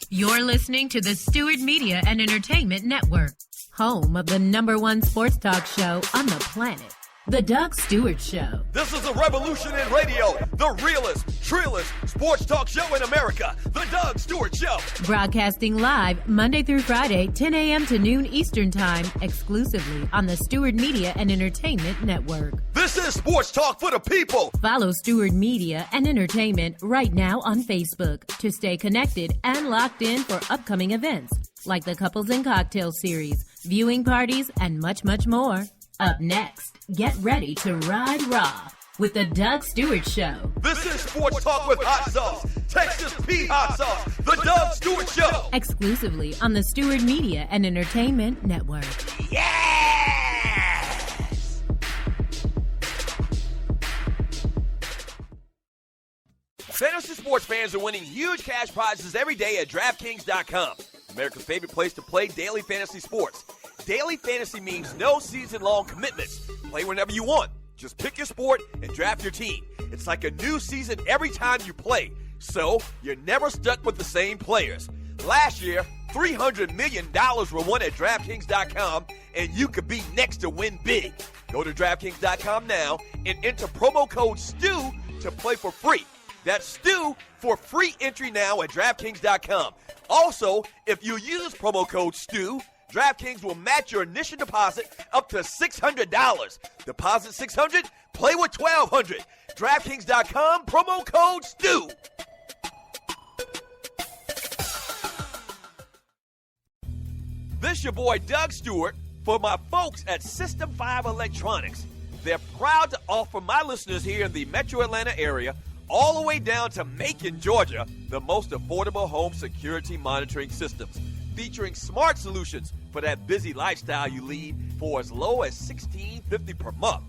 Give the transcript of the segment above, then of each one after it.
You're listening to the Stewart Media and Entertainment Network, home of the #1 sports talk show on the planet, The Doug Stewart Show. This is a revolution in radio, the realest, trillest sports talk show in America, The Doug Stewart Show. Broadcasting live Monday through Friday, 10 a.m. to noon Eastern Time, exclusively on the Stewart Media and Entertainment Network. This is sports talk for the people. Follow Stewart Media and Entertainment right now on Facebook to stay connected and locked in for upcoming events like the Couples and Cocktail Series, viewing parties, and much, much more. Up next, get ready to ride raw with the Doug Stewart Show. This is sports talk with hot sauce, Texas Pete hot sauce, the Doug Stewart Show. Exclusively on the Stewart Media and Entertainment Network. Yes! Fantasy sports fans are winning huge cash prizes every day at DraftKings.com. America's favorite place to play daily fantasy sports. Daily fantasy means no season-long commitments. Play whenever you want. Just pick your sport and draft your team. It's like a new season every time you play, so you're never stuck with the same players. Last year, $300 million were won at DraftKings.com, and you could be next to win big. Go to DraftKings.com now and enter promo code STEW to play for free. That's STEW for free entry now at DraftKings.com. Also, if you use promo code STEW, DraftKings will match your initial deposit up to $600. Deposit $600, play with $1,200. DraftKings.com, promo code STEW. This your boy Doug Stewart for my folks at System 5 Electronics. They're proud to offer my listeners here in the Metro Atlanta area all the way down to Macon, Georgia, the most affordable home security monitoring systems, featuring smart solutions for that busy lifestyle you lead for as low as $16.50 per month.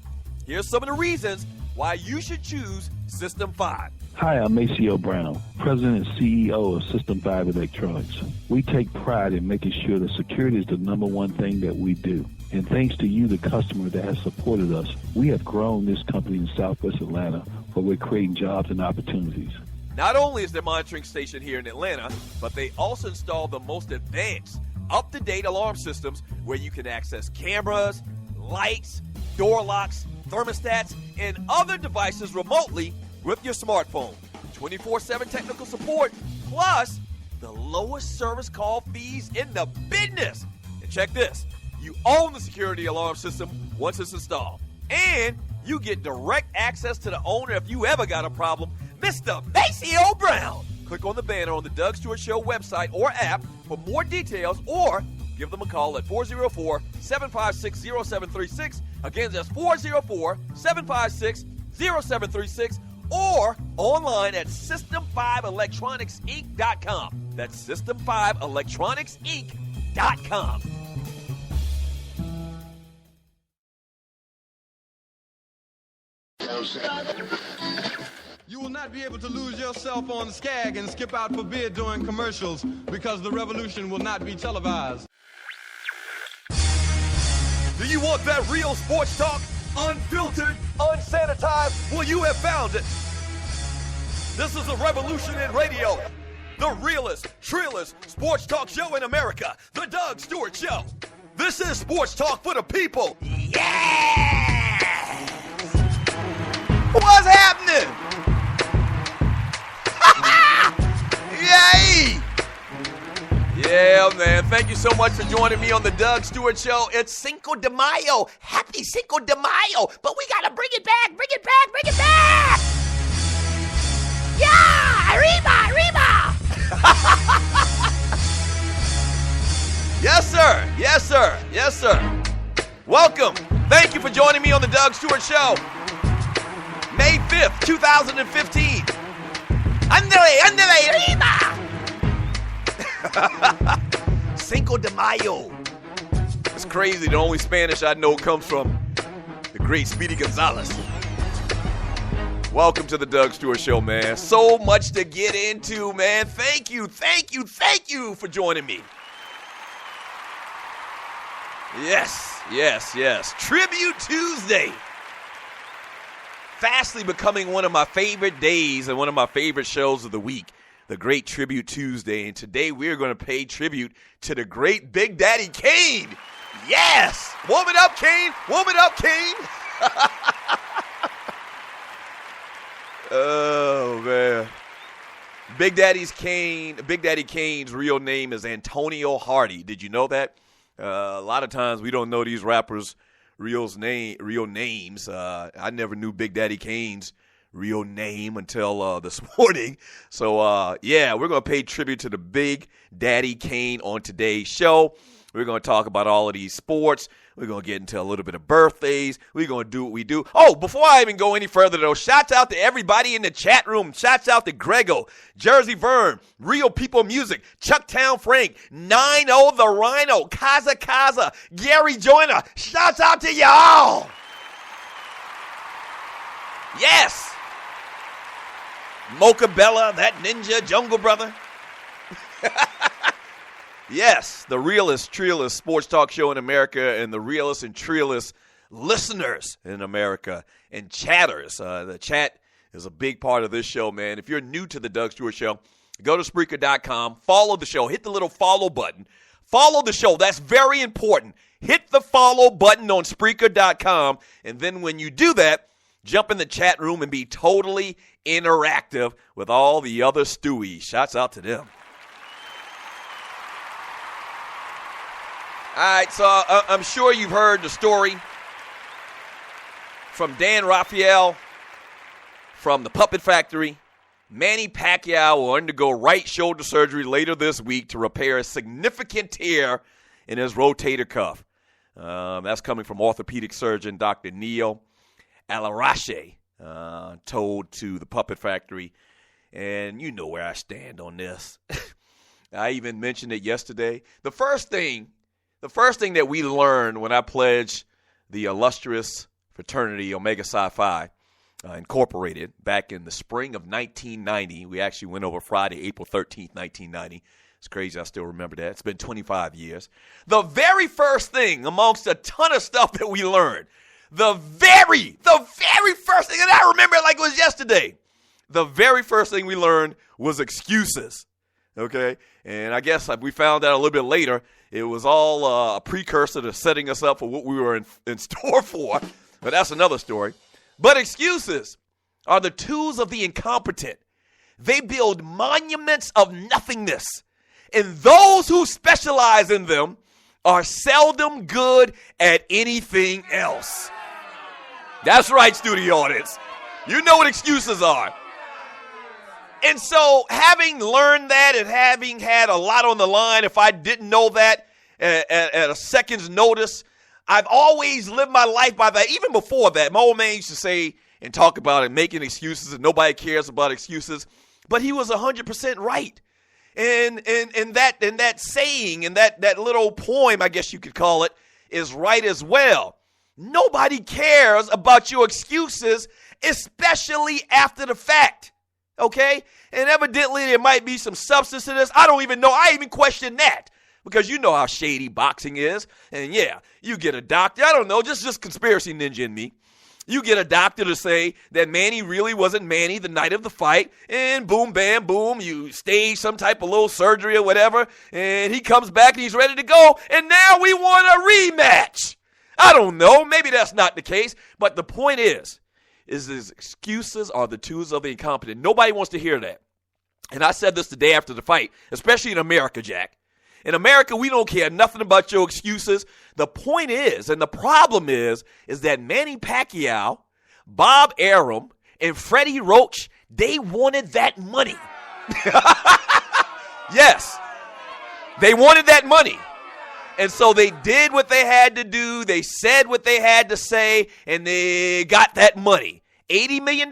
Here's some of the reasons why you should choose System 5. Hi, I'm Maceo Brown, President and CEO of System 5 Electronics. We take pride in making sure that security is the #1 thing that we do. And thanks to you, the customer that has supported us, we have grown this company in Southwest Atlanta, where we're creating jobs and opportunities. Not only is their monitoring station here in Atlanta, but they also install the most advanced, up-to-date alarm systems where you can access cameras, lights, door locks, thermostats, and other devices remotely with your smartphone. 24/7 technical support, plus the lowest service call fees in the business. And check this, you own the security alarm system once it's installed. And you get direct access to the owner if you ever got a problem, Mr. Maceo Brown. Click on the banner on the Doug Stewart Show website or app for more details, or give them a call at 404-756-0736. Again, that's 404-756-0736, or online at System5ElectronicsInc.com. That's System5ElectronicsInc.com. You will not be able to lose yourself on Skag and skip out for beer during commercials because the revolution will not be televised. Do you want that real sports talk? Unfiltered, unsanitized? Well, you have found it. This is a revolution in radio. The realest, trillest sports talk show in America. The Doug Stewart Show. This is sports talk for the people. Yeah! What's happening? Yay! Yeah, man. Thank you so much for joining me on the Doug Stewart Show. It's Cinco de Mayo. Happy Cinco de Mayo. But we got to bring it back, bring it back, bring it back. Yeah! Arriba, arriba! Yes, sir. Yes, sir. Yes, sir. Welcome. Thank you for joining me on the Doug Stewart Show. May 5th, 2015. Andale, arriba! Cinco de Mayo. It's crazy. The only Spanish I know comes from the great Speedy Gonzalez. Welcome to the Doug Stewart Show, man. So much to get into, man. Thank you for joining me. Yes. Tribute Tuesday. Fastly becoming one of my favorite days and one of my favorite shows of the week. the great Tribute Tuesday, and today we're going to pay tribute to the great Big Daddy Kane. Yes! Warm it up, Kane! Warm it up, Kane! Oh, man. Big Daddy Kane's real name is Antonio Hardy. Did you know that? A lot of times we don't know these rappers' real names. I never knew Big Daddy Kane's real name until this morning. So, yeah, we're going to pay tribute to the Big Daddy Kane on today's show. We're going to talk about all of these sports. We're going to get into a little bit of birthdays. We're going to do what we do. Oh, before I even go any further, though, shouts out to everybody in the chat room. Shouts out to Grego, Jersey Vern, Real People Music, Chucktown Frank, 9-0 The Rhino, Kaza, Gary Joyner. Shouts out to y'all. Yes. Mocha Bella, that ninja jungle brother. Yes, the realest, trillest sports talk show in America, and the realest and trillest listeners in America and chatters. The chat is a big part of this show, man. If you're new to the Doug Stewart Show, go to Spreaker.com, follow the show, hit the little follow button. Follow the show. That's very important. Hit the follow button on Spreaker.com, and then when you do that, jump in the chat room and be totally interactive with all the other Stewies. Shouts out to them. All right, so I'm sure you've heard the story from Dan Raphael from the Puppet Factory. Manny Pacquiao will undergo right shoulder surgery later this week to repair a significant tear in his rotator cuff. That's coming from orthopedic surgeon Dr. Neil Alarache, told to the Puppet Factory. And you know where I stand on this. I even mentioned it yesterday. The first thing that we learned when I pledged the illustrious fraternity Omega Psi Phi Incorporated back in the spring of 1990, we actually went over Friday, April 13th, 1990. It's crazy I still remember that. It's been 25 years. The very first thing amongst a ton of stuff that we learned, the very first thing, and I remember it like it was yesterday, the very first thing we learned was excuses, okay? And I guess we found out a little bit later, it was all a precursor to setting us up for what we were in store for. But that's another story. But excuses are the tools of the incompetent. They build monuments of nothingness. And those who specialize in them are seldom good at anything else. That's right, studio audience. You know what excuses are. And so having learned that and having had a lot on the line, if I didn't know that at a second's notice, I've always lived my life by that. Even before that, my old man used to say and talk about it, making excuses, and nobody cares about excuses. But he was 100% right. And that saying and that little poem, I guess you could call it, is right as well. Nobody cares about your excuses, especially after the fact. Okay? And evidently there might be some substance to this. I don't even know. I even question that. Because you know how shady boxing is. And yeah, you get a doctor. I don't know. Just conspiracy ninja in me. You get a doctor to say that Manny really wasn't Manny the night of the fight. And boom, bam, boom. You stage some type of little surgery or whatever. And he comes back and he's ready to go. And now we want a rematch. I don't know. Maybe that's not the case. But the point is his excuses are the tools of the incompetent. Nobody wants to hear that. And I said this the day after the fight, especially in America, Jack. In America, we don't care nothing about your excuses. The point is, and the problem is that Manny Pacquiao, Bob Arum, and Freddie Roach, they wanted that money. Yes, they wanted that money. And so they did what they had to do. They said what they had to say, and they got that money. $80 million.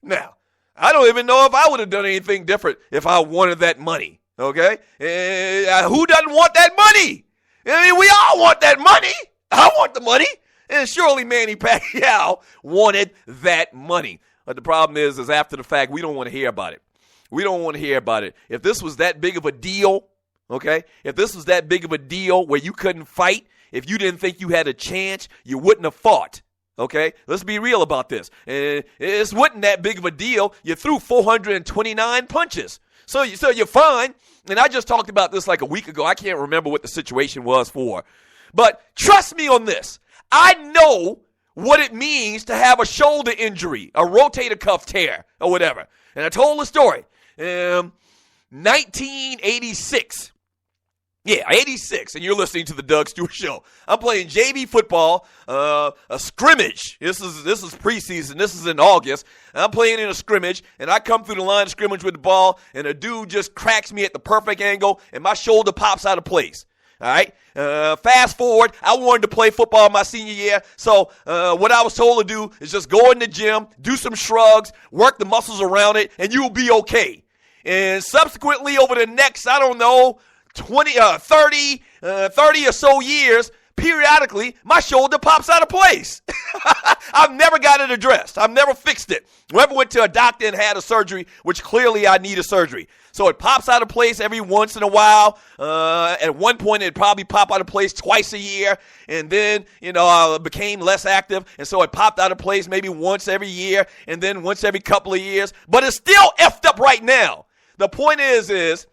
Now, I don't even know if I would have done anything different if I wanted that money. Okay? Who doesn't want that money? I mean, we all want that money. I want the money. And surely Manny Pacquiao wanted that money. But the problem is after the fact, we don't want to hear about it. We don't want to hear about it. If this was that big of a deal, okay, if this was that big of a deal where you couldn't fight, if you didn't think you had a chance, you wouldn't have fought. Okay, let's be real about this. It wasn't that big of a deal. You threw 429 punches. So you're fine. And I just talked about this like a week ago. I can't remember what the situation was for. But trust me on this. I know what it means to have a shoulder injury, a rotator cuff tear or whatever. And I told the story. 1986. Yeah, 86, and you're listening to the Doug Stewart Show. I'm playing JV football, a scrimmage. This is preseason. This is in August. I'm playing in a scrimmage, and I come through the line of scrimmage with the ball, and a dude just cracks me at the perfect angle, and my shoulder pops out of place. All right. Fast forward, I wanted to play football my senior year, so what I was told to do is just go in the gym, do some shrugs, work the muscles around it, and you'll be okay. And subsequently, over the next, 30 or so years, periodically, my shoulder pops out of place. I've never got it addressed. I've never fixed it. Never went to a doctor and had a surgery, which clearly I need a surgery. So it pops out of place every once in a while. At one point, it'd probably pop out of place twice a year. And then, I became less active. And so it popped out of place maybe once every year and then once every couple of years. But it's still effed up right now. The point is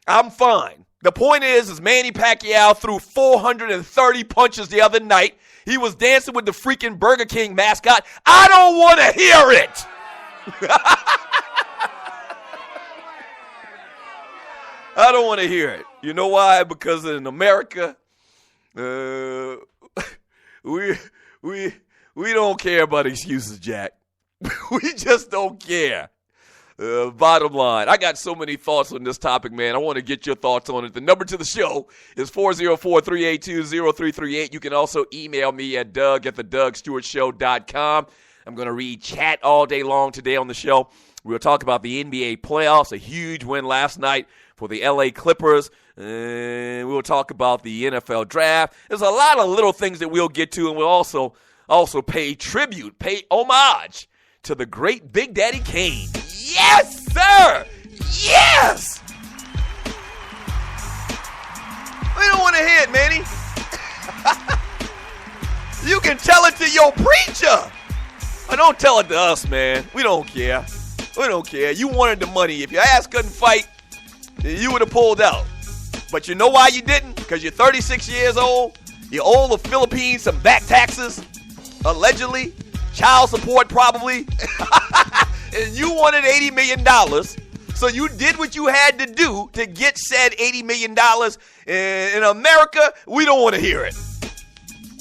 I'm fine. The point is Manny Pacquiao threw 430 punches the other night. He was dancing with the freaking Burger King mascot. I don't want to hear it. I don't want to hear it. You know why? Because in America, we don't care about excuses, Jack. We just don't care. Bottom line, I got so many thoughts on this topic, man. I want to get your thoughts on it. The number to the show is 404-382-0338. You can also email me at doug@thedugstewartshow.com. I'm going to read chat all day long today on the show. We'll talk about the NBA playoffs, a huge win last night for the LA Clippers. And we'll talk about the NFL draft. There's a lot of little things that we'll get to, and we'll also pay tribute, pay homage to the great Big Daddy Kane. Yes, sir! Yes! We don't want to hear it, Manny. You can tell it to your preacher. But don't tell it to us, man. We don't care. We don't care. You wanted the money. If your ass couldn't fight, you would have pulled out. But you know why you didn't? Because you're 36 years old. You owe the Philippines some back taxes, allegedly. Child support, probably. And you wanted $80 million. So you did what you had to do to get said $80 million. In America, we don't want to hear it.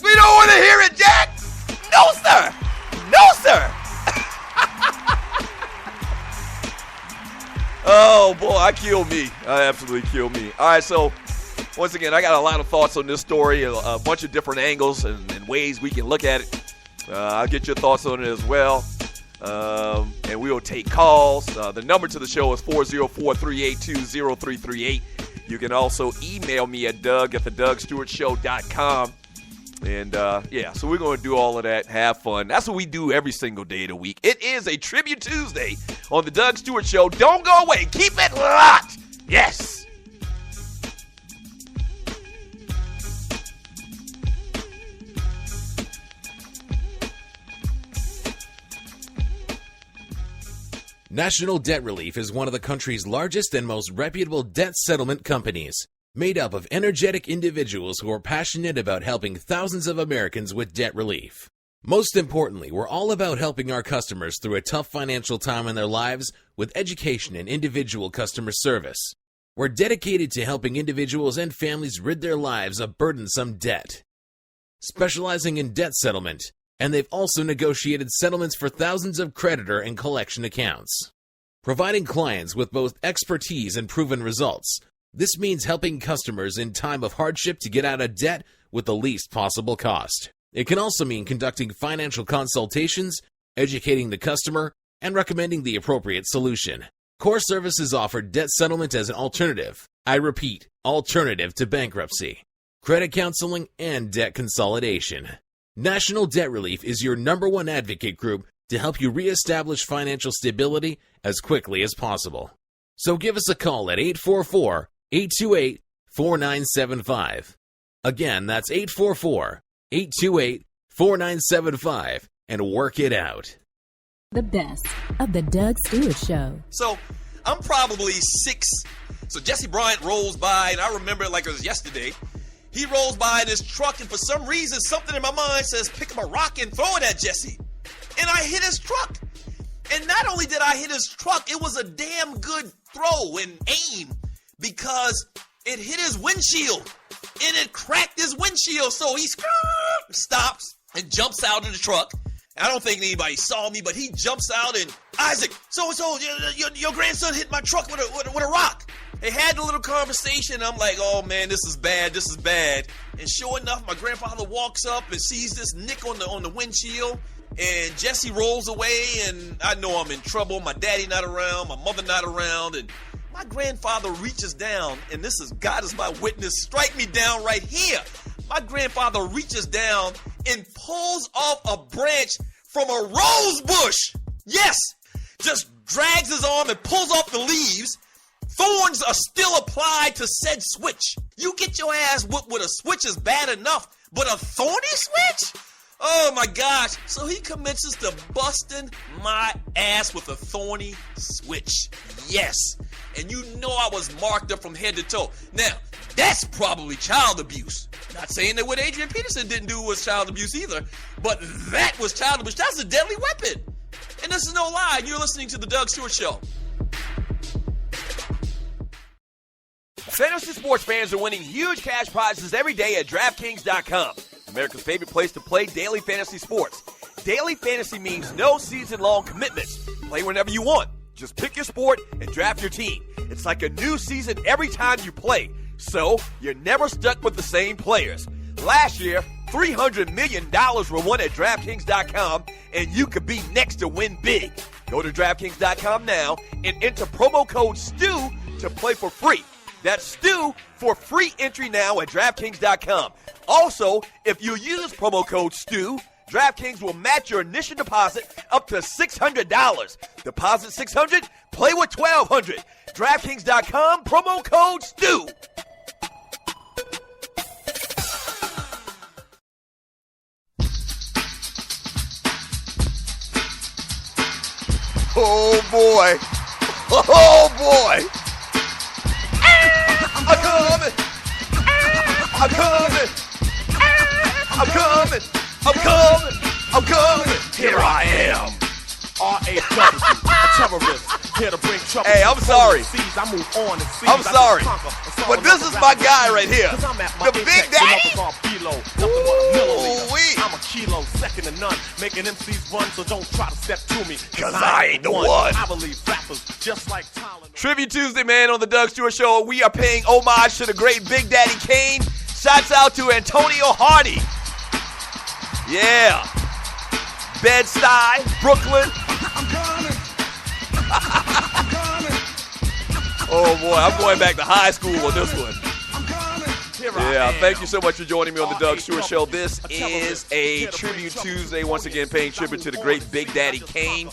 We don't want to hear it, Jack. No, sir. No, sir. Oh, boy, kill me. Absolutely kill me. All right, so once again, I got a lot of thoughts on this story, a bunch of different angles and ways we can look at it. I'll get your thoughts on it as well. And we will take calls. The number to the show is 404-382-0338. You can also email me at doug@thedugstewartshow.com. And, so we're going to do all of that, have fun. That's what we do every single day of the week. It is a Tribute Tuesday on the Doug Stewart Show. Don't go away. Keep it locked. Yes. National Debt Relief is one of the country's largest and most reputable debt settlement companies, made up of energetic individuals who are passionate about helping thousands of Americans with debt relief. Most importantly, we're all about helping our customers through a tough financial time in their lives with education and individual customer service. We're dedicated to helping individuals and families rid their lives of burdensome debt. Specializing in debt settlement, and they've also negotiated settlements for thousands of creditor and collection accounts. Providing clients with both expertise and proven results, this means helping customers in time of hardship to get out of debt with the least possible cost. It can also mean conducting financial consultations, educating the customer, and recommending the appropriate solution. Core Services offer debt settlement as an alternative. I repeat, alternative to bankruptcy, credit counseling, and debt consolidation. National Debt Relief is your #1 advocate group to help you reestablish financial stability as quickly as possible. So give us a call at 844-828-4975. Again, that's 844-828-4975. 4975 and work it out. The best of the Doug Stewart Show. So I'm probably 6. So Jesse Bryant rolls by, and I remember it like it was yesterday. He rolls by in his truck, and for some reason, something in my mind says, pick up a rock and throw it at Jesse. And I hit his truck. And not only did I hit his truck, it was a damn good throw and aim because it hit his windshield. And it cracked his windshield. So he stops and jumps out of the truck. I don't think anybody saw me, but he jumps out and, Isaac, so your grandson hit my truck with a rock. They had a little conversation. I'm like, oh man, this is bad. And sure enough, my grandfather walks up and sees this nick on the windshield. And Jesse rolls away, and I know I'm in trouble. My daddy not around, my mother not around, and my grandfather reaches down, and this is God is my witness. Strike me down right here. My grandfather reaches down and pulls off a branch from a rose bush. Yes, just drags his arm and pulls off the leaves. Thorns are still applied to said switch. You get your ass whipped with a switch is bad enough, but a thorny switch? Oh my gosh. So he commences to busting my ass with a thorny switch. Yes. And you know I was marked up from head to toe. Now, that's probably child abuse. Not saying that what Adrian Peterson didn't do was child abuse either, but that was child abuse. That's a deadly weapon. And this is no lie. You're listening to The Doug Stewart Show. Fantasy sports fans are winning huge cash prizes every day at DraftKings.com. America's favorite place to play daily fantasy sports. Daily fantasy means no season-long commitments. Play whenever you want. Just pick your sport and draft your team. It's like a new season every time you play. So, you're never stuck with the same players. Last year, $300 million were won at DraftKings.com, and you could be next to win big. Go to DraftKings.com now and enter promo code STU to play for free. That's STU for free entry now at DraftKings.com. Also, if you use promo code STU, DraftKings will match your initial deposit up to $600. Deposit $600, play with $1,200. DraftKings.com, promo code STU. Oh boy. Oh boy. I'm coming. I'm coming. I'm coming. I'm coming. I'm coming. Here I am. A terrorist, here to bring trouble. Hey, I'm sorry. I move on and I'm sorry. But this is my guy right here. The Big Daddy. Ooh-wee. I'm a kilo, second to none. Making MCs run, so don't try to step to me. Cause I ain't the one. I believe rappers just like Tyler. Tribute Tuesday, man, on the Doug Stewart Show. We are paying homage to the great Big Daddy Kane. Shouts out to Antonio Hardy. Yeah. Bed-Stuy, Brooklyn. I'm coming. I'm coming. Oh, boy, I'm going back to high school on this one. I'm coming. Yeah, thank you so much for joining me on the Doug Stewart Show. This is a Tribute Tuesday, once again paying tribute to the great Big Daddy Kane.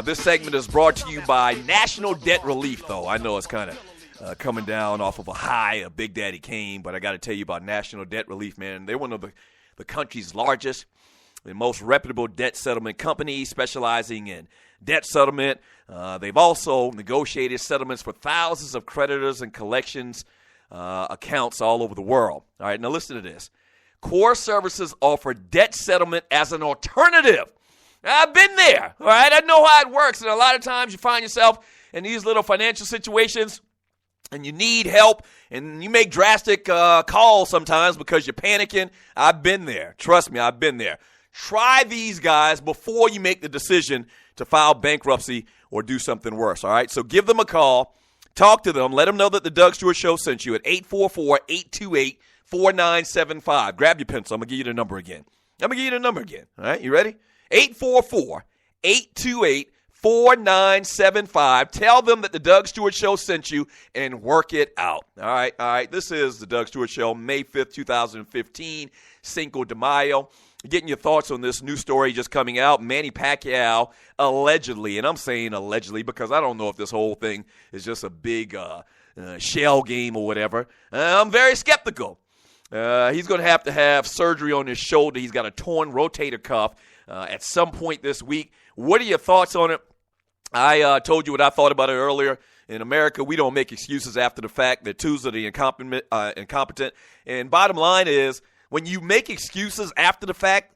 This segment is brought to you by National Debt Relief, though. I know it's kind of coming down off of a high of Big Daddy Kane, but I got to tell you about National Debt Relief, man. They're one of the country's largest and most reputable debt settlement companies, specializing in debt settlement. They've also negotiated settlements for thousands of creditors and collections accounts all over the world. All right, now listen to this. Core Services offer debt settlement as an alternative. I've been there, all right? I know how it works, and a lot of times you find yourself in these little financial situations and you need help, and you make drastic calls sometimes because you're panicking. I've been there. Trust me, I've been there. Try these guys before you make the decision to file bankruptcy or do something worse, all right? So give them a call. Talk to them. Let them know that the Doug Stewart Show sent you at 844-828-4975. Grab your pencil. I'm going to give you the number again. All right, you ready? 844-828-4975. Tell them that the Doug Stewart Show sent you and work it out. All right. This is the Doug Stewart Show, May 5th, 2015, Cinco de Mayo. Getting your thoughts on this new story just coming out. Manny Pacquiao allegedly, and I'm saying allegedly because I don't know if this whole thing is just a big shell game or whatever. I'm very skeptical. He's going to have surgery on his shoulder. He's got a torn rotator cuff at some point this week. What are your thoughts on it? I told you what I thought about it earlier. In America, we don't make excuses after the fact. The twos are the incompetent. And bottom line is, when you make excuses after the fact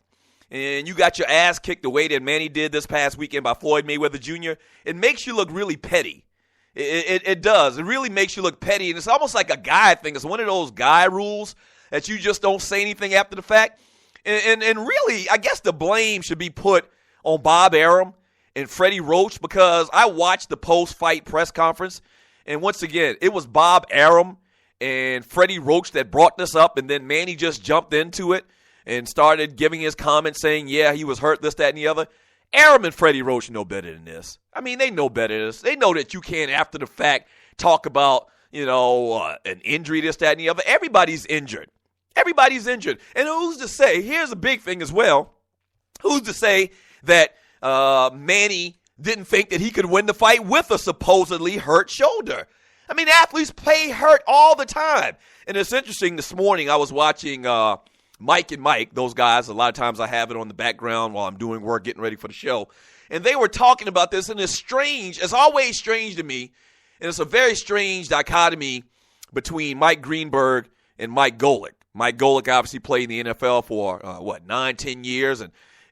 and you got your ass kicked the way that Manny did this past weekend by Floyd Mayweather Jr., it makes you look really petty. It does. It really makes you look petty. And it's almost like a guy thing. It's one of those guy rules that you just don't say anything after the fact. And really, I guess the blame should be put on Bob Arum and Freddie Roach, because I watched the post-fight press conference, and once again, it was Bob Arum and Freddie Roach that brought this up, and then Manny just jumped into it and started giving his comments saying, yeah, he was hurt, this, that, and the other. Arum and Freddie Roach know better than this. I mean, they know better than this. They know that you can't, after the fact, talk about, an injury, this, that, and the other. Everybody's injured. Everybody's injured. And who's to say, here's a big thing as well, who's to say that Manny didn't think that he could win the fight with a supposedly hurt shoulder? I mean, athletes play hurt all the time. And it's interesting, this morning I was watching Mike and Mike, those guys. A lot of times I have it on the background while I'm doing work, getting ready for the show. And they were talking about this, and it's strange. It's always strange to me. And it's a very strange dichotomy between Mike Greenberg and Mike Golick. Mike Golick obviously played in the NFL for, 9-10 years.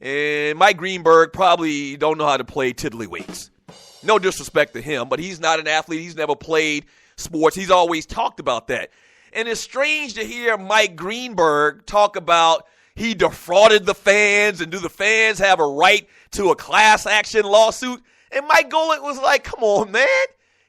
And Mike Greenberg probably don't know how to play tiddlywinks. No disrespect to him, but he's not an athlete. He's never played sports. He's always talked about that. And it's strange to hear Mike Greenberg talk about he defrauded the fans, and do the fans have a right to a class action lawsuit? And Mike Golick was like, come on, man.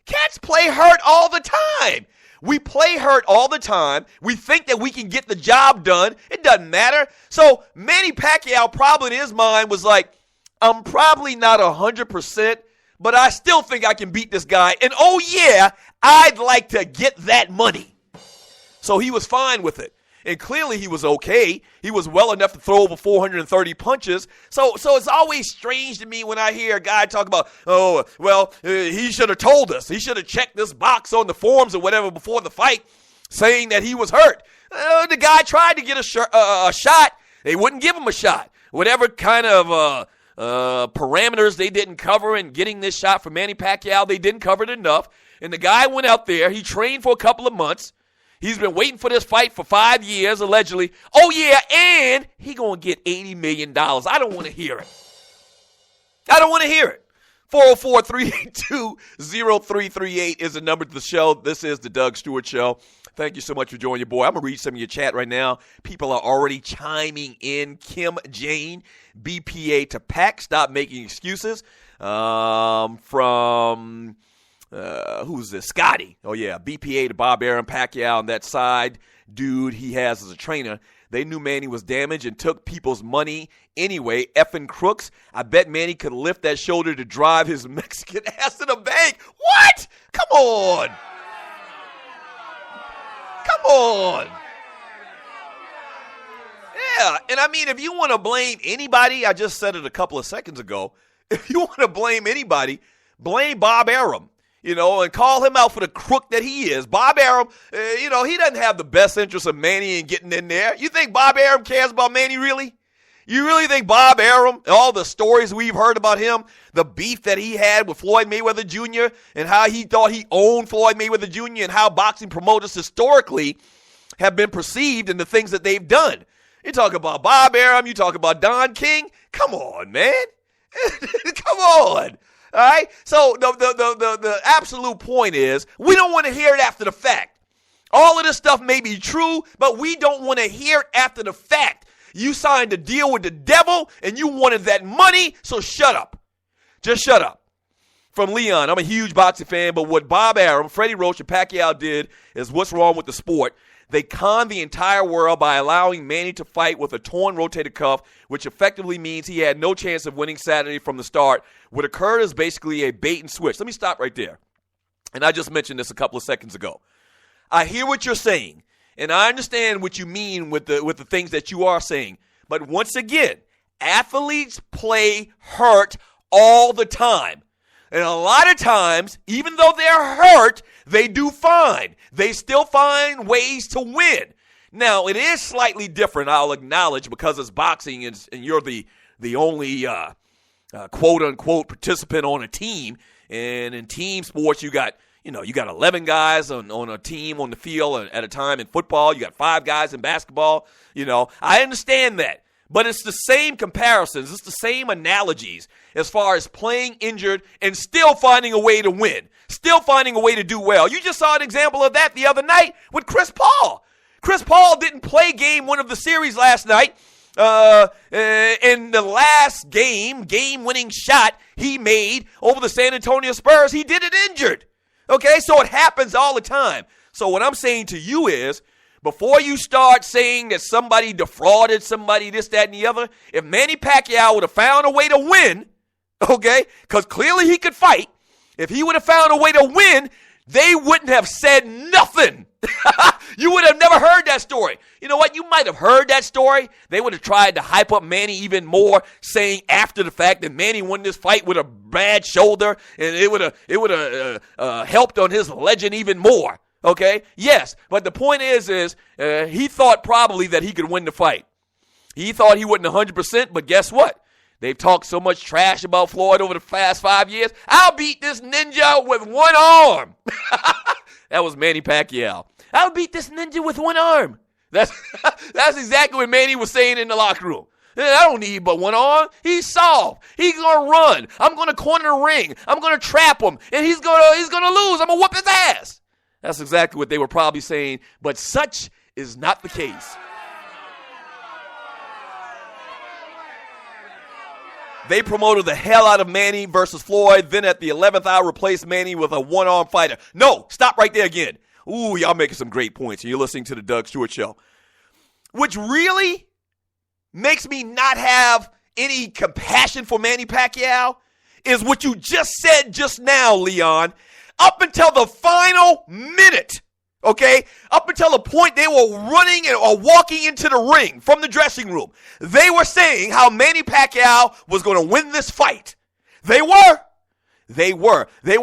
Cats play hurt all the time. We play hurt all the time. We think that we can get the job done. It doesn't matter. So Manny Pacquiao probably in his mind was like, I'm probably not 100%, but I still think I can beat this guy. And oh yeah, I'd like to get that money. So he was fine with it. And clearly he was okay. He was well enough to throw over 430 punches. So it's always strange to me when I hear a guy talk about, he should have told us. He should have checked this box on the forms or whatever before the fight, saying that he was hurt. The guy tried to get a shot. They wouldn't give him a shot. Whatever kind of parameters they didn't cover in getting this shot for Manny Pacquiao, they didn't cover it enough. And the guy went out there. He trained for a couple of months. He's been waiting for this fight for 5 years, allegedly. Oh, yeah, and he going to get $80 million. I don't want to hear it. I don't want to hear it. 404-382-0338 is the number to the show. This is the Doug Stewart Show. Thank you so much for joining your boy. I'm going to read some of your chat right now. People are already chiming in. Kim Jane, BPA to PAC. Stop making excuses. From... who's this? Scotty. Oh, yeah. BPA to Bob Arum, Pacquiao on that side. Dude he has as a trainer. They knew Manny was damaged and took people's money anyway. Effing crooks. I bet Manny could lift that shoulder to drive his Mexican ass to the bank. What? Come on. Come on. Yeah. And I mean, if you want to blame anybody, I just said it a couple of seconds ago. If you want to blame anybody, blame Bob Arum. And call him out for the crook that he is. Bob Arum, he doesn't have the best interest of Manny in getting in there. You think Bob Arum cares about Manny, really? You really think Bob Arum, all the stories we've heard about him, the beef that he had with Floyd Mayweather Jr., and how he thought he owned Floyd Mayweather Jr., and how boxing promoters historically have been perceived in the things that they've done? You talk about Bob Arum, you talk about Don King. Come on, man. Come on. All right, so the absolute point is we don't want to hear it after the fact. All of this stuff may be true, but we don't want to hear it after the fact. You signed a deal with the devil, and you wanted that money, so shut up. Just shut up. From Leon, I'm a huge boxing fan, but what Bob Arum, Freddie Roach, and Pacquiao did is what's wrong with the sport. They conned the entire world by allowing Manny to fight with a torn rotator cuff, which effectively means he had no chance of winning Saturday from the start. What occurred is basically a bait and switch. Let me stop right there. And I just mentioned this a couple of seconds ago. I hear what you're saying, and I understand what you mean with the things that you are saying. But once again, athletes play hurt all the time. And a lot of times, even though they're hurt, they do fine. They still find ways to win. Now, it is slightly different, I'll acknowledge, because it's boxing and you're the only quote-unquote participant on a team. And in team sports, you got 11 guys on a team on the field at a time. In football, you got 5 guys in basketball. I understand that. But it's the same comparisons. It's the same analogies as far as playing injured and still finding a way to win, still finding a way to do well. You just saw an example of that the other night with Chris Paul. Chris Paul didn't play game 1 of the series last night. In the last game-winning shot he made over the San Antonio Spurs, he did it injured. Okay, so it happens all the time. So what I'm saying to you is, before you start saying that somebody defrauded somebody, this, that, and the other, if Manny Pacquiao would have found a way to win, okay, because clearly he could fight, if he would have found a way to win, they wouldn't have said nothing. You would have never heard that story. You know what? You might have heard that story. They would have tried to hype up Manny even more, saying after the fact that Manny won this fight with a bad shoulder, and it would have helped on his legend even more. Okay? Yes, but the point is he thought probably that he could win the fight. He thought he wasn't 100%, but guess what? They've talked so much trash about Floyd over the past 5 years. I'll beat this ninja with one arm. That was Manny Pacquiao. I'll beat this ninja with one arm. That's exactly what Manny was saying in the locker room. I don't need but one arm. He's soft. He's going to run. I'm going to corner the ring. I'm going to trap him, and he's going to lose. I'm going to whoop his ass. That's exactly what they were probably saying, but such is not the case. They promoted the hell out of Manny versus Floyd, then at the 11th hour replaced Manny with a one-arm fighter. No, stop right there again. Ooh, y'all making some great points, and you're listening to the Doug Stewart Show. Which really makes me not have any compassion for Manny Pacquiao is what you just said just now, Leon. Up until the final minute, okay, up until the point they were running or walking into the ring from the dressing room, they were saying how Manny Pacquiao was going to win this fight. They were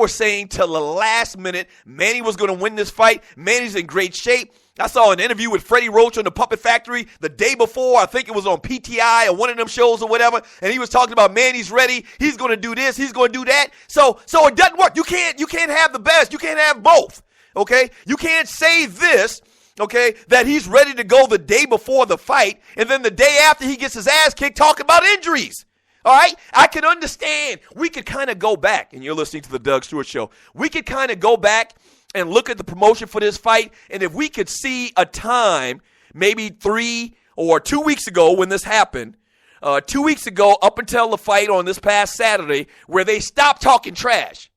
saying till the last minute Manny was going to win this fight. Manny's in great shape. I saw an interview with Freddie Roach on the Puppet Factory the day before. I think it was on PTI or one of them shows or whatever. And he was talking about Manny's ready. He's going to do this. He's going to do that. So it doesn't work. You can't have the best. You can't have both. Okay? You can't say this, okay, that he's ready to go the day before the fight, and then the day after he gets his ass kicked talking about injuries. All right? I can understand. We could kind of go back, and you're listening to the Doug Stewart Show. We could kind of go back and look at the promotion for this fight, and if we could see a time, maybe 3 or 2 weeks ago when this happened, 2 weeks ago up until the fight on this past Saturday, where they stopped talking trash,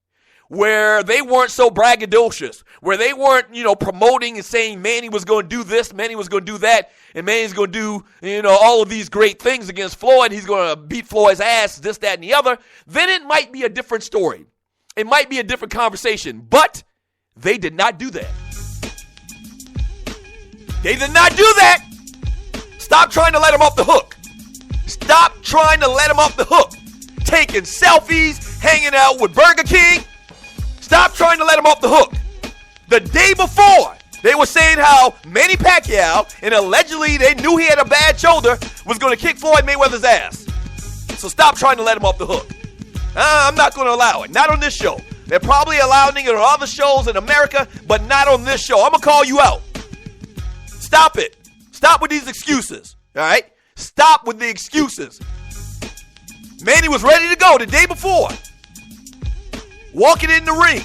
where they weren't so braggadocious, where they weren't, promoting and saying Manny was going to do this, Manny was going to do that, and Manny's going to do, all of these great things against Floyd. He's going to beat Floyd's ass, this, that, and the other. Then it might be a different story. It might be a different conversation, but they did not do that. They did not do that. Stop trying to let him off the hook. Stop trying to let him off the hook. Taking selfies, hanging out with Burger King. Stop trying to let him off the hook. The day before, they were saying how Manny Pacquiao, and allegedly they knew he had a bad shoulder, was going to kick Floyd Mayweather's ass. So stop trying to let him off the hook. I'm not going to allow it. Not on this show. They're probably allowing it on other shows in America, but not on this show. I'm going to call you out. Stop it. Stop with these excuses. All right? Stop with the excuses. Manny was ready to go the day before. Walking in the ring.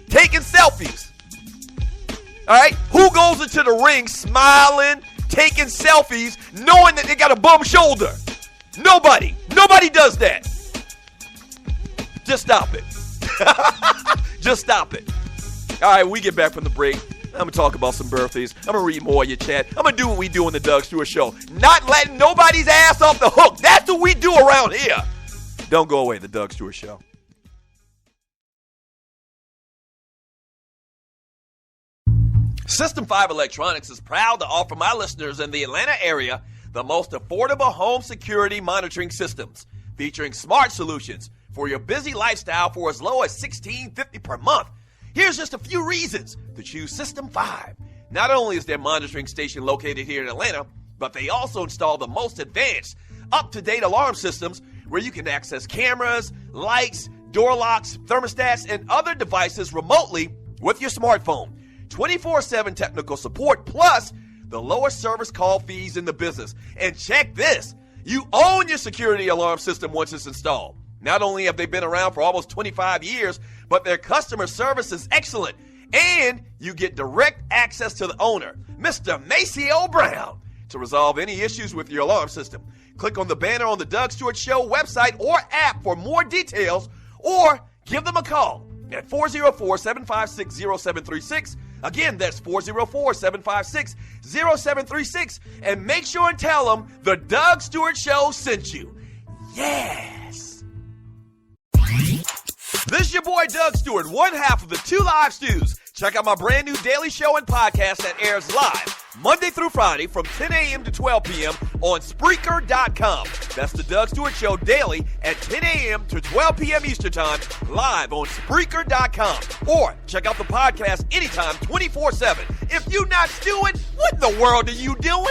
Taking selfies. All right? Who goes into the ring smiling, taking selfies, knowing that they got a bum shoulder? Nobody. Nobody does that. Just stop it. Just stop it. All right, we get back from the break. I'm going to talk about some birthdays. I'm going to read more of your chat. I'm going to do what we do on the Doug Stewart Show. Not letting nobody's ass off the hook. That's what we do around here. Don't go away, the Doug Stewart Show. System 5 Electronics is proud to offer my listeners in the Atlanta area the most affordable home security monitoring systems, featuring smart solutions for your busy lifestyle for as low as $16.50 per month. Here's just a few reasons to choose System 5. Not only is their monitoring station located here in Atlanta, but they also install the most advanced, up-to-date alarm systems where you can access cameras, lights, door locks, thermostats, and other devices remotely with your smartphone. 24/7 technical support, plus the lowest service call fees in the business. And check this, you own your security alarm system once it's installed. Not only have they been around for almost 25 years, but their customer service is excellent. And you get direct access to the owner, Mr. Maceo Brown, to resolve any issues with your alarm system. Click on the banner on the Doug Stewart Show website or app for more details, or give them a call at 404-756-0736. Again, that's 404-756-0736. And make sure and tell them the Doug Stewart Show sent you. Yes! This is your boy Doug Stewart, one half of the Two Live Stews. Check out my brand new daily show and podcast that airs live Monday through Friday from 10 a.m. to 12 p.m. on Spreaker.com. That's the Doug Stewart Show daily at 10 a.m. to 12 p.m. Eastern Time, live on Spreaker.com. Or check out the podcast anytime, 24/7. If you not stewing, what in the world are you doing?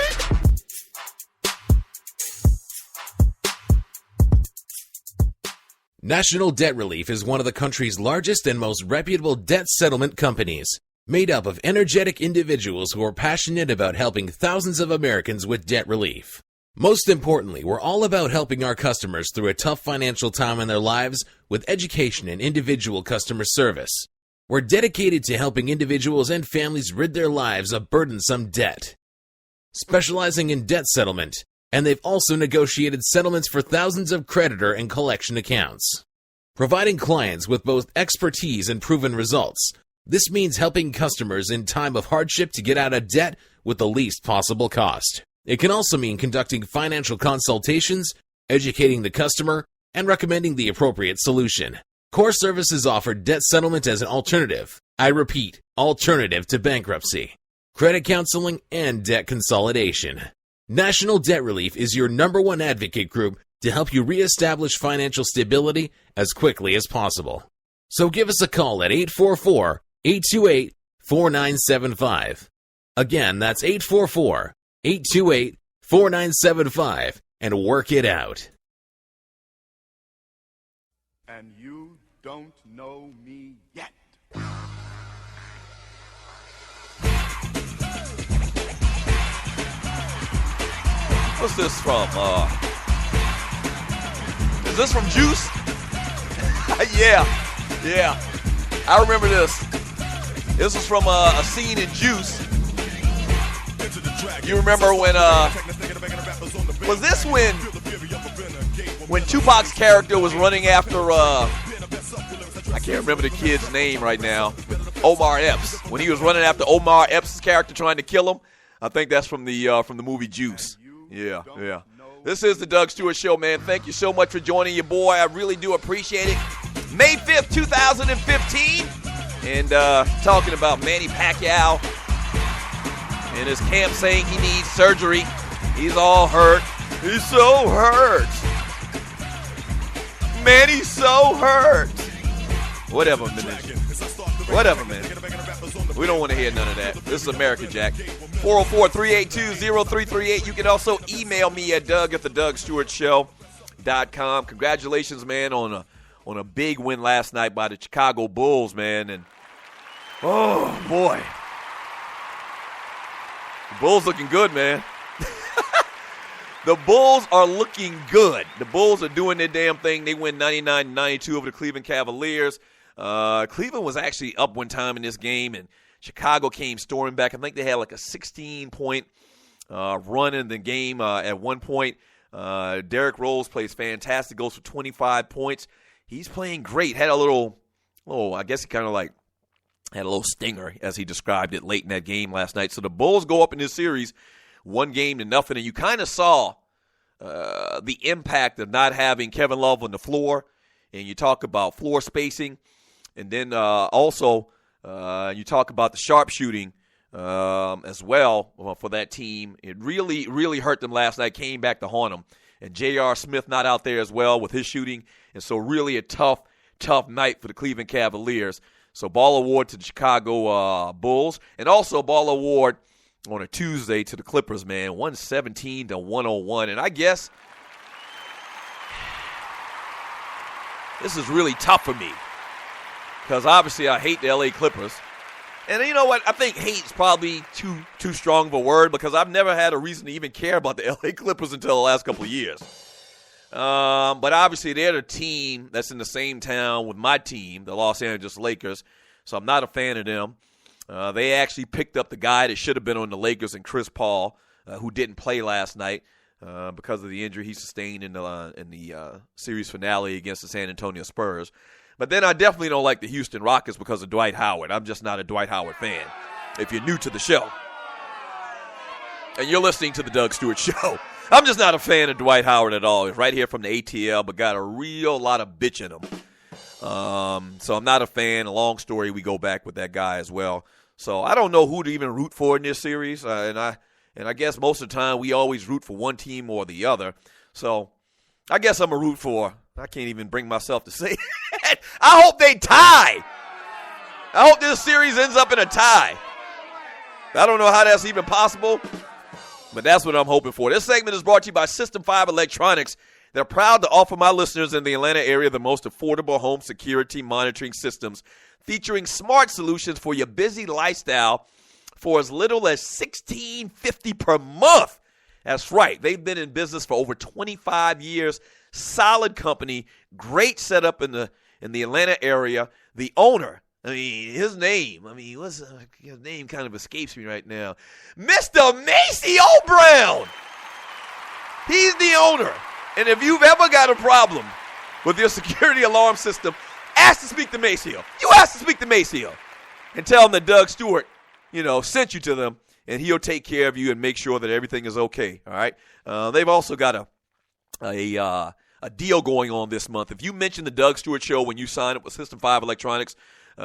National Debt Relief is one of the country's largest and most reputable debt settlement companies, made up of energetic individuals who are passionate about helping thousands of Americans with debt relief. Most importantly, we're all about helping our customers through a tough financial time in their lives with education and individual customer service. We're dedicated to helping individuals and families rid their lives of burdensome debt. Specializing in debt settlement, and they've also negotiated settlements for thousands of creditor and collection accounts. Providing clients with both expertise and proven results, this means helping customers in time of hardship to get out of debt with the least possible cost. It can also mean conducting financial consultations, educating the customer, and recommending the appropriate solution. Core Services offer debt settlement as an alternative. I repeat, alternative to bankruptcy, credit counseling, and debt consolidation. National Debt Relief is your #1 advocate group to help you reestablish financial stability as quickly as possible. So give us a call at 844-828-4975. Again, that's 844-828-4975, and work it out. And you don't know me yet. What's this from? Is this from Juice? Yeah. I remember this. This was from a scene in Juice. You remember when, was this when Tupac's character was running after, I can't remember the kid's name right now, Omar Epps. When he was running after Omar Epps' character trying to kill him. I think that's from the movie Juice. Yeah. This is the Doug Stewart Show, man. Thank you so much for joining your boy. I really do appreciate it. May 5th, 2015. And talking about Manny Pacquiao and his camp saying he needs surgery. He's all hurt. He's so hurt. Manny's so hurt. Whatever, man. We don't want to hear none of that. This is America, Jack. 404-382-0338. You can also email me at doug@thedougstewartshow.com. Congratulations, man, on a big win last night by the Chicago Bulls, man. And, oh, boy. The Bulls looking good, man. The Bulls are looking good. The Bulls are doing their damn thing. They win 99-92 over the Cleveland Cavaliers. Cleveland was actually up one time in this game, and Chicago came storming back. I think they had like a 16-point run in the game at one point. Derrick Rose plays fantastic, goes for 25 points. He's playing great. Had a little, I guess he kind of like had a little stinger, as he described it, late in that game last night. So the Bulls go up in this series 1-0, and you kind of saw the impact of not having Kevin Love on the floor. And you talk about floor spacing, and then also you talk about the sharpshooting as well for that team. It really, really hurt them last night, came back to haunt them. And J.R. Smith not out there as well with his shooting. And so really a tough night for the Cleveland Cavaliers. So ball award to the Chicago Bulls, and also ball award on a Tuesday to the Clippers, man, 117-101. And I guess this is really tough for me because obviously I hate the L.A. Clippers. And you know what? I think hate is probably too strong of a word because I've never had a reason to even care about the L.A. Clippers until the last couple of years. But obviously they're the team that's in the same town with my team, the Los Angeles Lakers, so I'm not a fan of them. They actually picked up the guy that should have been on the Lakers and Chris Paul, who didn't play last night because of the injury he sustained in the series finale against the San Antonio Spurs. But then I definitely don't like the Houston Rockets because of Dwight Howard. I'm just not a Dwight Howard fan. If you're new to the show and you're listening to the Doug Stewart Show, I'm just not a fan of Dwight Howard at all. He's right here from the ATL, but got a real lot of bitch in him. So I'm not a fan. A long story, we go back with that guy as well. So I don't know who to even root for in this series. And I guess most of the time we always root for one team or the other. So I guess I'm a root for, I can't even bring myself to say it. I hope they tie. I hope this series ends up in a tie. I don't know how that's even possible, but that's what I'm hoping for. This segment is brought to you by System 5 Electronics. They're proud to offer my listeners in the Atlanta area the most affordable home security monitoring systems featuring smart solutions for your busy lifestyle for as little as $16.50 per month. That's right. They've been in business for over 25 years. Solid company, great setup in the Atlanta area. The owner, his name kind of escapes me right now. Mr. Maceo Brown. He's the owner. And if you've ever got a problem with your security alarm system, ask to speak to Maceo. You ask to speak to Maceo and tell him that Doug Stewart, sent you to them, and he'll take care of you and make sure that everything is okay. All right. They've also got a deal going on this month. If you mention the Doug Stewart Show when you sign up with System 5 Electronics,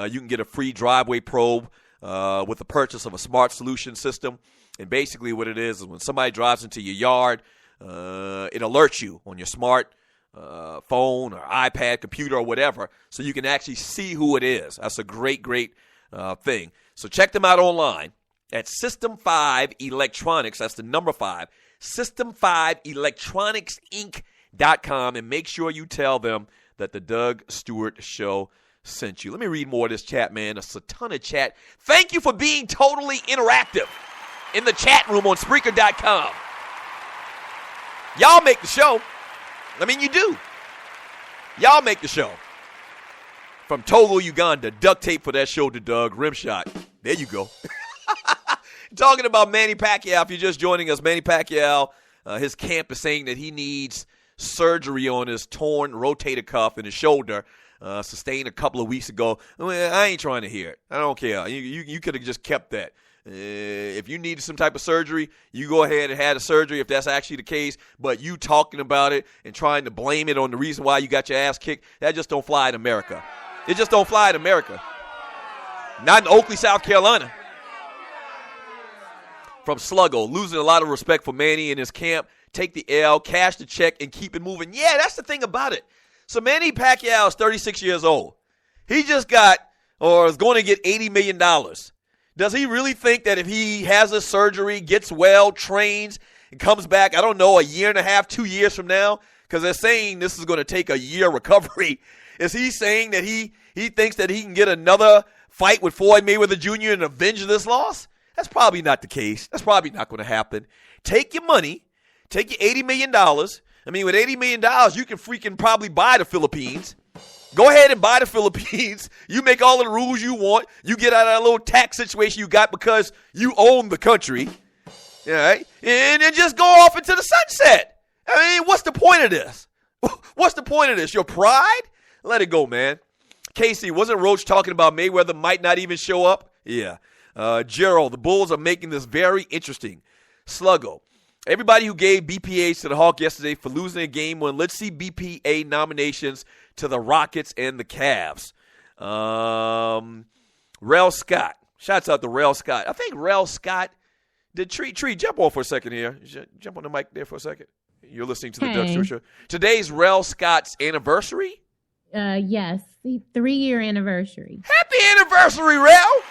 you can get a free driveway probe with the purchase of a smart solution system. And basically what it is when somebody drives into your yard, it alerts you on your smart phone or iPad, computer, or whatever, so you can actually see who it is. That's a great thing. So check them out online at System 5 Electronics. That's the number 5. System5electronicsinc.com, and make sure you tell them that the Doug Stewart Show sent you. Let me read more of this chat, man. It's a ton of chat. Thank you for being totally interactive in the chat room on Spreaker.com. Y'all make the show. You do. Y'all make the show. From Togo, Uganda, duct tape for that show to Doug, rimshot. There you go. Talking about Manny Pacquiao, if you're just joining us, Manny Pacquiao, his camp is saying that he needs surgery on his torn rotator cuff in his shoulder, sustained a couple of weeks ago. I ain't trying to hear it. I don't care. You could have just kept that. If you needed some type of surgery, you go ahead and have the surgery if that's actually the case. But you talking about it and trying to blame it on the reason why you got your ass kicked, that just don't fly in America. It just don't fly in America. Not in Oakley, South Carolina. From Sluggo, losing a lot of respect for Manny and his camp. Take the L, cash the check, and keep it moving. Yeah, that's the thing about it. So Manny Pacquiao is 36 years old. He just got, or is going to get $80 million. Does he really think that if he has a surgery, gets well, trains, and comes back, I don't know, a year and a half, 2 years from now? Because they're saying this is going to take a year recovery. Is he saying that he thinks that he can get another fight with Floyd Mayweather Jr. and avenge this loss? That's probably not the case. That's probably not going to happen. Take your money. Take your $80 million. With $80 million, you can freaking probably buy the Philippines. Go ahead and buy the Philippines. You make all of the rules you want. You get out of that little tax situation you got because you own the country. All right? And then just go off into the sunset. What's the point of this? What's the point of this? Your pride? Let it go, man. Casey, wasn't Roach talking about Mayweather might not even show up? Yeah. Gerald, the Bulls are making this very interesting. Sluggo, everybody who gave BPAs to the Hawk yesterday for losing a game one, let's see BPA nominations to the Rockets and the Cavs. Rel Scott. Shouts out to Rel Scott. I think Rel Scott did Tree, jump on for a second here. Jump on the mic there for a second. You're listening to the Doug Stewart Show. Today's Rel Scott's anniversary? Yes. 3-year anniversary. Happy anniversary, Rel.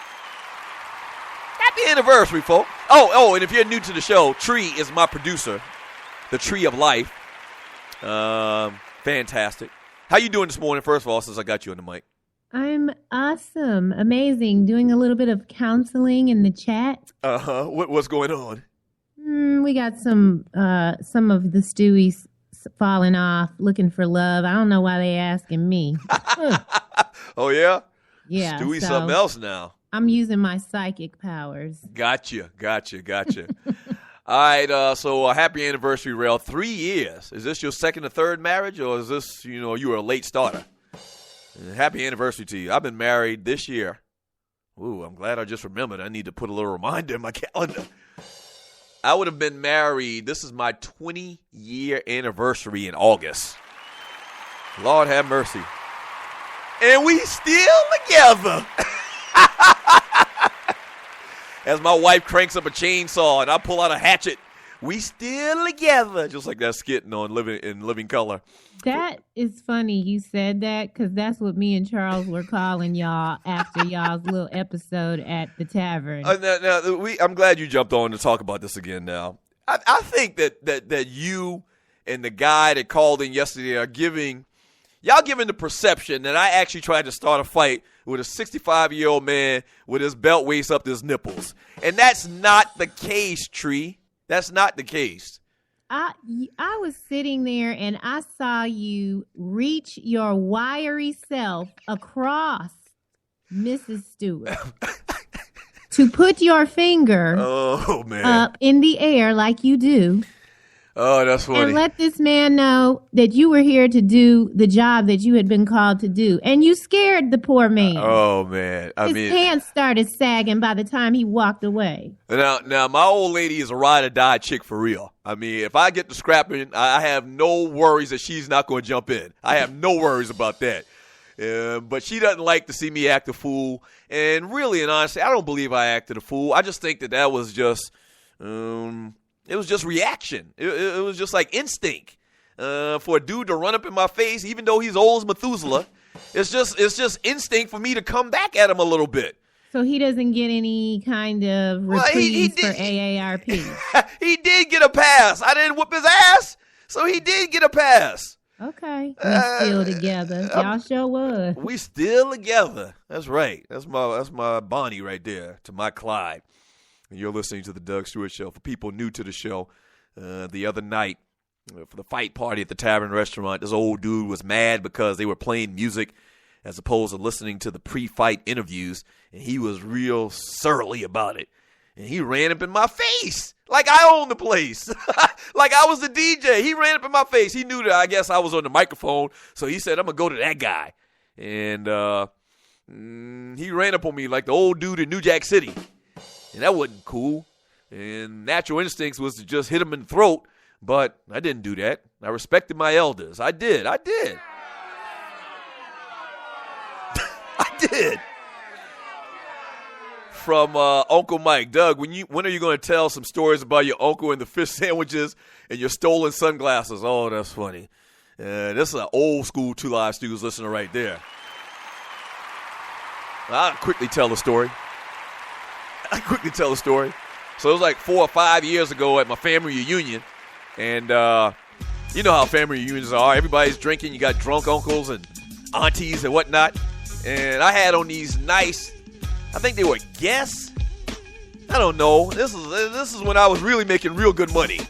Happy anniversary, folks. Oh, and if you're new to the show, Tree is my producer, the Tree of Life. Fantastic. How you doing this morning, first of all, since I got you on the mic? I'm awesome. Amazing. Doing a little bit of counseling in the chat. Uh-huh. What's going on? We got some of the Stewies falling off, looking for love. I don't know why they asking me. Oh, yeah? Yeah. Stewie's so something else now. I'm using my psychic powers. Gotcha. All right, so happy anniversary, Rel. 3 years. Is this your second or third marriage, or is this, you were a late starter? Happy anniversary to you. I've been married this year. Ooh, I'm glad I just remembered. I need to put a little reminder in my calendar. I would have been married. This is my 20-year anniversary in August. Lord have mercy. And we still together. As my wife cranks up a chainsaw and I pull out a hatchet, we still together. Just like that skit on Living Color. That is funny you said that, because that's what me and Charles were calling y'all after y'all's little episode at the tavern. I'm glad you jumped on to talk about this again now. I think that you and the guy that called in yesterday are giving the perception that I actually tried to start a fight with a 65-year-old man with his belt waist up to his nipples. And that's not the case, Tree. That's not the case. I was sitting there and I saw you reach your wiry self across Mrs. Stewart to put your finger up in the air like you do. Oh, that's funny. And let this man know that you were here to do the job that you had been called to do. And you scared the poor man. Oh, man. His pants started sagging by the time he walked away. Now, my old lady is a ride-or-die chick for real. I mean, if I get to scrapping, I have no worries that she's not going to jump in. I have no worries about that. But she doesn't like to see me act a fool. And really and honestly, I don't believe I acted a fool. I just think that was just... it was just reaction. It was just like instinct for a dude to run up in my face, even though he's old as Methuselah. It's just instinct for me to come back at him a little bit. So he doesn't get any kind of reprieve for AARP. He did get a pass. I didn't whoop his ass, so he did get a pass. Okay, we still together. Y'all sure was. We still together. That's right. That's my Bonnie right there to my Clyde. And you're listening to the Doug Stewart Show. For people new to the show, the other night, for the fight party at the Tavern Restaurant, this old dude was mad because they were playing music as opposed to listening to the pre-fight interviews, and he was real surly about it. And he ran up in my face like I owned the place, like I was the DJ. He ran up in my face. He knew that I guess I was on the microphone, so he said, I'm going to go to that guy. And he ran up on me like the old dude in New Jack City. And that wasn't cool. And natural instincts was to just hit him in the throat. But I didn't do that. I respected my elders. I did. I did. From Uncle Mike. Doug, when are you going to tell some stories about your uncle and the fish sandwiches and your stolen sunglasses? Oh, that's funny. This is an old school Two Live Stews listener right there. I'll quickly tell the story. So it was like 4 or 5 years ago at my family reunion. And you know how family reunions are. Everybody's drinking. You got drunk uncles and aunties and whatnot. And I had on these nice, I think they were Guess. I don't know. This is when I was really making real good money.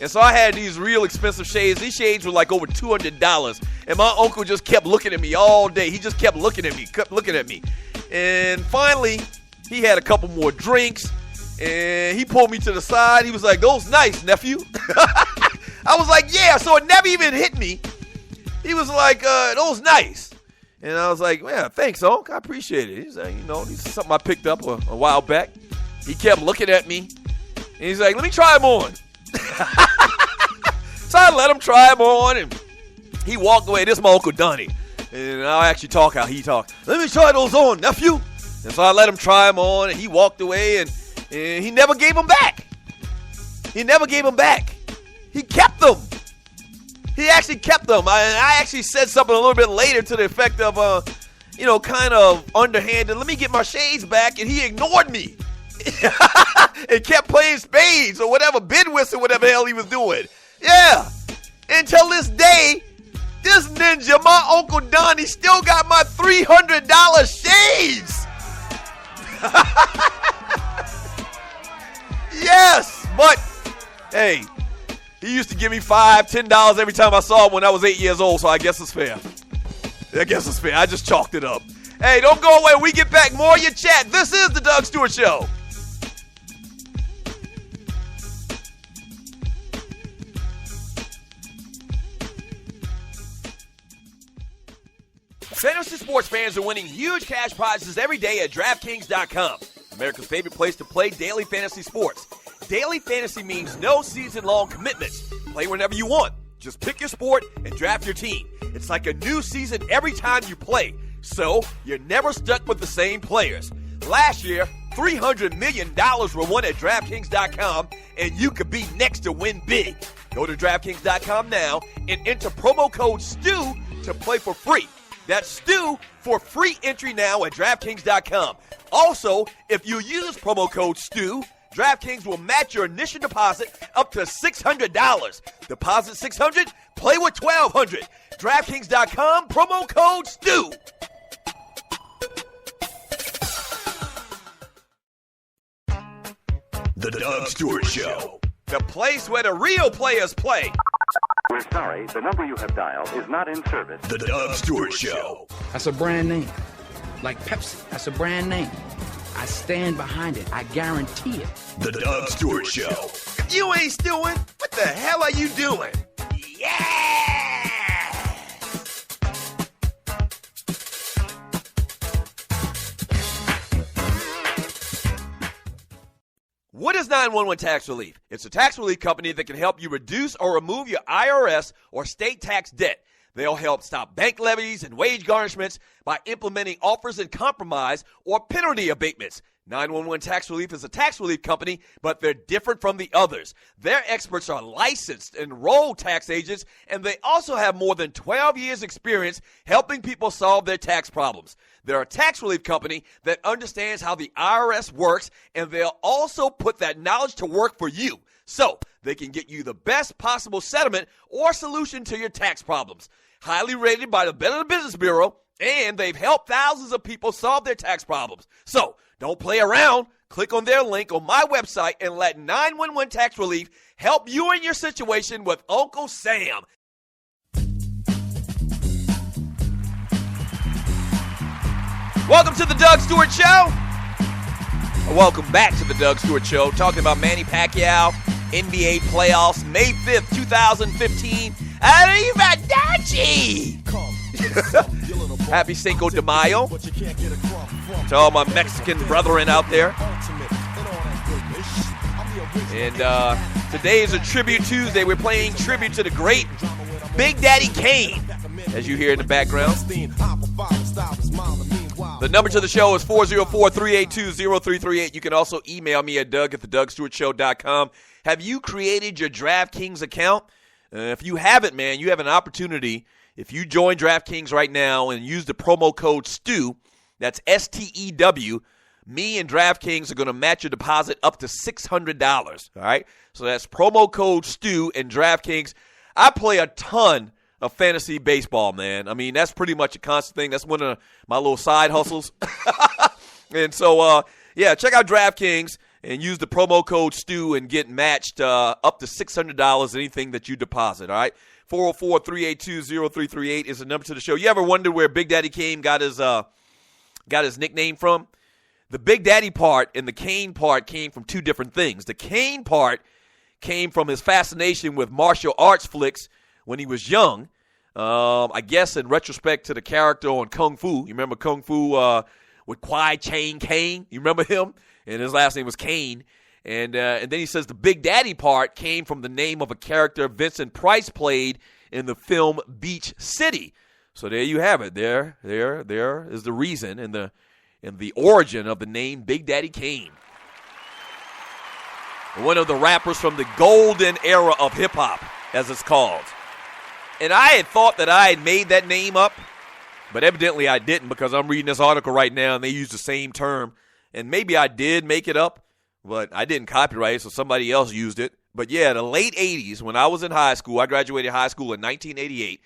And so I had these real expensive shades. These shades were like over $200. And my uncle just kept looking at me all day. He just kept looking at me. And finally, he had a couple more drinks. And he pulled me to the side. He was like, those nice, nephew. I was like, yeah. So it never even hit me. He was like, those nice. And I was like, yeah, thanks, Unc. I appreciate it. He's like, this is something I picked up a while back. He kept looking at me. And he's like, let me try them on. So I let him try them on. And he walked away. This is my Uncle Donnie. And I'll actually talk how he talked. Let me try those on, nephew. And so I let him try them on. And he walked away. And he never gave them back. He kept them. He actually kept them. I actually said something a little bit later to the effect of, kind of underhanded. Let me get my shades back, and he ignored me. And kept playing spades or whatever, bid whistle, whatever the hell he was doing. Yeah. Until this day, this ninja, my Uncle Donnie, still got my $300 shades. Yes, but hey, he used to give me $5, $10 every time I saw him when I was 8 years old, so I guess it's fair. I just chalked it up. Hey, don't go away. When we get back, more of your chat. This is the Doug Stewart Show. Fantasy sports fans are winning huge cash prizes every day at DraftKings.com. America's favorite place to play daily fantasy sports. Daily fantasy means no season-long commitments. Play whenever you want. Just pick your sport and draft your team. It's like a new season every time you play, so you're never stuck with the same players. Last year, $300 million were won at DraftKings.com, and you could be next to win big. Go to DraftKings.com now and enter promo code STU to play for free. That's STU for free entry now at DraftKings.com. Also, if you use promo code STU, DraftKings will match your initial deposit up to $600. Deposit $600, play with $1,200. DraftKings.com, promo code STU. The Doug Stewart Show. The place where the real players play. We're sorry, the number you have dialed is not in service. The Doug Stewart Show. That's a brand name. Like Pepsi, that's a brand name. I stand behind it. I guarantee it. The Doug Stewart Show. If you ain't stewing, what the hell are you doing? Yeah! What is 911 Tax Relief? It's a tax relief company that can help you reduce or remove your IRS or state tax debt. They'll help stop bank levies and wage garnishments by implementing offers in compromise or penalty abatements. 911 Tax Relief is a tax relief company, but they're different from the others. Their experts are licensed, enrolled tax agents, and they also have more than 12 years' experience helping people solve their tax problems. They're a tax relief company that understands how the IRS works, and they'll also put that knowledge to work for you, so they can get you the best possible settlement or solution to your tax problems. Highly rated by the Better Business Bureau, and they've helped thousands of people solve their tax problems. So, don't play around. Click on their link on my website and let 911 Tax Relief help you in your situation with Uncle Sam. Welcome to the Doug Stewart Show. Welcome back to the Doug Stewart Show. Talking about Manny Pacquiao, NBA playoffs, May 5th, 2015. Arrivederci! Happy Cinco de Mayo to all my Mexican brethren out there. And today is a Tribute Tuesday. We're playing tribute to the great Big Daddy Kane, as you hear in the background. The number to the show is 404-382-0338. You can also email me at doug@thedougstewartshow.com. Have you created your DraftKings account? If you haven't, man, you have an opportunity. If you join DraftKings right now and use the promo code STEW, that's STEW, me and DraftKings are going to match your deposit up to $600. All right? So that's promo code STEW and DraftKings. I play a ton of fantasy baseball, man. I mean, that's pretty much a constant thing. That's one of my little side hustles. And so, yeah, check out DraftKings and use the promo code STEW and get matched up to $600 anything that you deposit, all right? 404-382-0338 is the number to the show. You ever wondered where Big Daddy Kane got his nickname from? The Big Daddy part and the Kane part came from two different things. The Kane part came from his fascination with martial arts flicks when he was young. I guess in retrospect to the character on Kung Fu. You remember Kung Fu with Kwai Chang Caine? You remember him? And his last name was Kane. And then he says the Big Daddy part came from the name of a character Vincent Price played in the film Beach City. So there you have it. There is the reason and the origin of the name Big Daddy Kane. One of the rappers from the golden era of hip-hop, as it's called. And I had thought that I had made that name up, but evidently I didn't, because I'm reading this article right now and they use the same term. And maybe I did make it up, but I didn't copyright it, so somebody else used it. But yeah, the late 80s, when I was in high school, I graduated high school in 1988.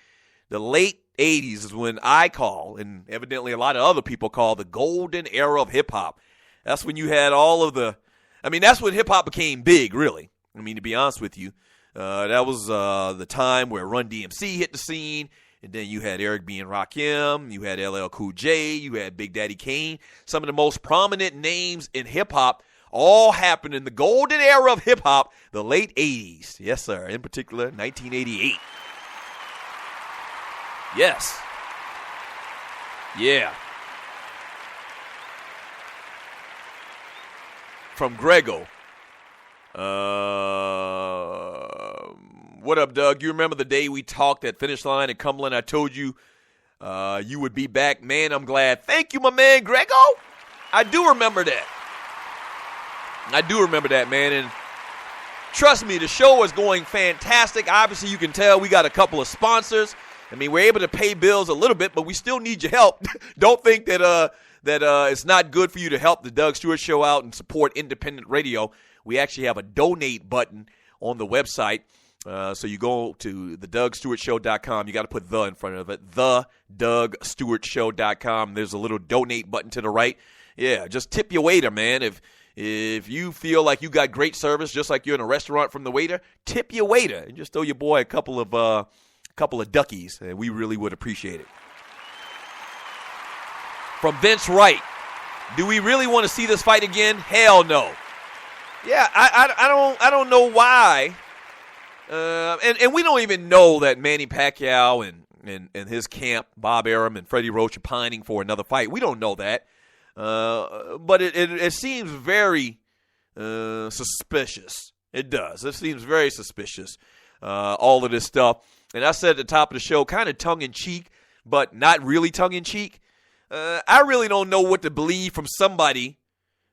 The late 80s is when I call, and evidently a lot of other people call, the golden era of hip-hop. That's when you had all of that's when hip-hop became big, really. I mean, to be honest with you. That was the time where Run DMC hit the scene, and then you had Eric B. and Rakim, you had LL Cool J, you had Big Daddy Kane. Some of the most prominent names in hip-hop all happened in the golden era of hip-hop, the late 80s. Yes, sir. In particular, 1988. Yes. Yeah. From Grego. What up, Doug? You remember the day we talked at Finish Line in Cumberland? I told you you would be back. Man, I'm glad. Thank you, my man, Grego. I do remember that. Man. And trust me, the show is going fantastic. Obviously, you can tell we got a couple of sponsors. I mean, we're able to pay bills a little bit, but we still need your help. Don't think that it's not good for you to help the Doug Stewart Show out and support independent radio. We actually have a donate button on the website. So you go to thedougstewartshow.com. You got to put the in front of it, thedougstewartshow.com. There's a little donate button to the right. Yeah, just tip your waiter, man. If you feel like you got great service, just like you're in a restaurant from the waiter, tip your waiter and just throw your boy a couple of duckies, and we really would appreciate it. From Vince Wright, do we really want to see this fight again? Hell no. Yeah, I don't know why. And we don't even know that Manny Pacquiao and his camp, Bob Arum and Freddie Roach, are pining for another fight. We don't know that. But it seems very suspicious. It does. It seems very suspicious, all of this stuff. And I said at the top of the show, kind of tongue-in-cheek, but not really tongue-in-cheek. I really don't know what to believe from somebody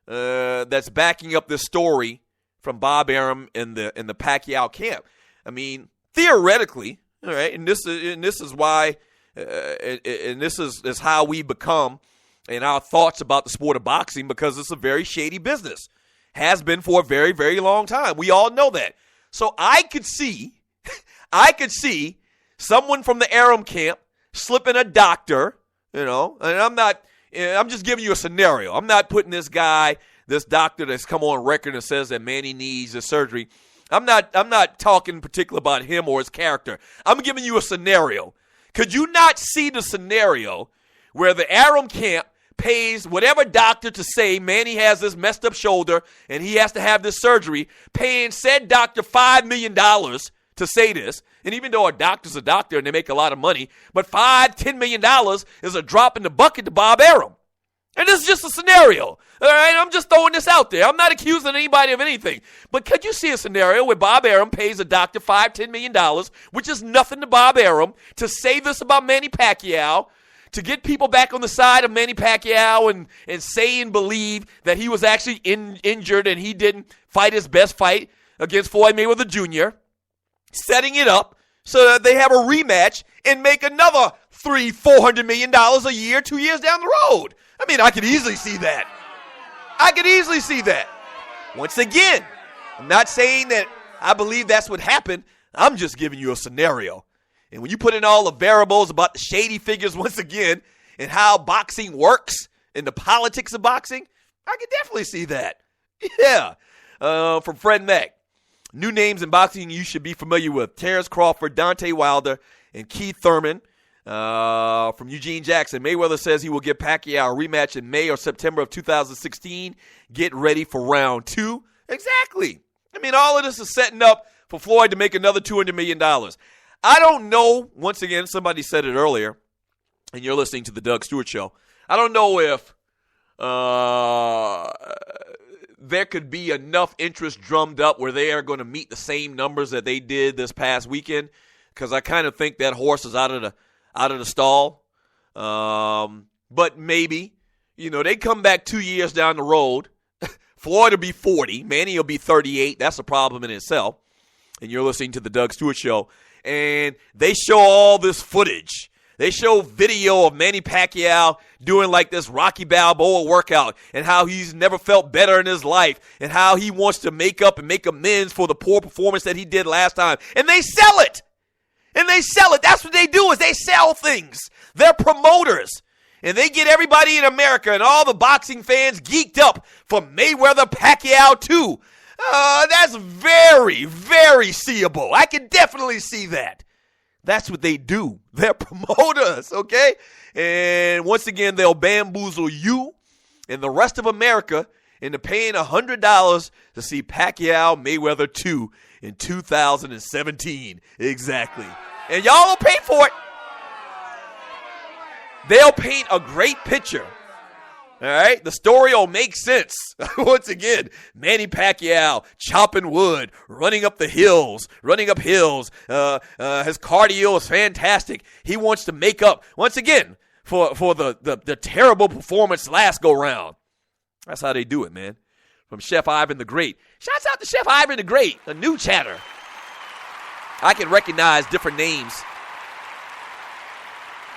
that's backing up this story from Bob Arum in the Pacquiao camp. I mean, theoretically, all right, and this is why, and this is how we become in our thoughts about the sport of boxing, because it's a very shady business. Has been for a very, very long time. We all know that. So I could see someone from the Arum camp slipping a doctor, and I'm just giving you a scenario. I'm not putting this doctor that's come on record and says that Manny needs a surgery. I'm not talking particular about him or his character. I'm giving you a scenario. Could you not see the scenario where the Arum camp pays whatever doctor to say Manny has this messed up shoulder and he has to have this surgery, paying said doctor $5 million to say this? And even though a doctor's a doctor and they make a lot of money, but $5-10 million is a drop in the bucket to Bob Arum. And this is just a scenario. All right, I'm just throwing this out there. I'm not accusing anybody of anything. But could you see a scenario where Bob Arum pays a doctor $5-10 million, which is nothing to Bob Arum, to say this about Manny Pacquiao, to get people back on the side of Manny Pacquiao and say and believe that he was actually injured and he didn't fight his best fight against Floyd Mayweather Jr., setting it up so that they have a rematch and make another $300-400 million a year 2 years down the road? I mean, I could easily see that. Once again, I'm not saying that I believe that's what happened. I'm just giving you a scenario. And when you put in all the variables about the shady figures once again and how boxing works and the politics of boxing, I could definitely see that. Yeah. From Fred Mack. New names in boxing you should be familiar with: Terrence Crawford, Deontay Wilder, and Keith Thurman. From Eugene Jackson, Mayweather says he will give Pacquiao a rematch in May or September of 2016. Get ready for round 2. Exactly. I mean, all of this is setting up for Floyd to make another $200 million. I don't know. Once again, somebody said it earlier, and you're listening to the Doug Stewart Show. I don't know if there could be enough interest drummed up where they are going to meet the same numbers that they did this past weekend, because I kind of think that horse is out of the stall. But maybe, they come back 2 years down the road. Floyd will be 40. Manny will be 38. That's a problem in itself. And you're listening to the Doug Stewart Show. and they show all this footage. They show video of Manny Pacquiao doing like this Rocky Balboa workout and how he's never felt better in his life and how he wants to make up and make amends for the poor performance that he did last time. And they sell it. And they sell it. That's what they do, is they sell things. They're promoters. And they get everybody in America and all the boxing fans geeked up for Mayweather Pacquiao 2. That's very, very seeable. I can definitely see that. That's what they do. They're promoters, okay? And once again, they'll bamboozle you and the rest of America into paying $100 to see Pacquiao Mayweather 2 in 2017. Exactly. And y'all will pay for it. They'll paint a great picture. All right, the story will make sense. Once again, Manny Pacquiao chopping wood, running up hills. His cardio is fantastic. He wants to make up once again for the terrible performance last go round. That's how they do it, man. From Chef Ivan the Great. Shouts out to Chef Ivan the Great, a new chatter. I can recognize different names.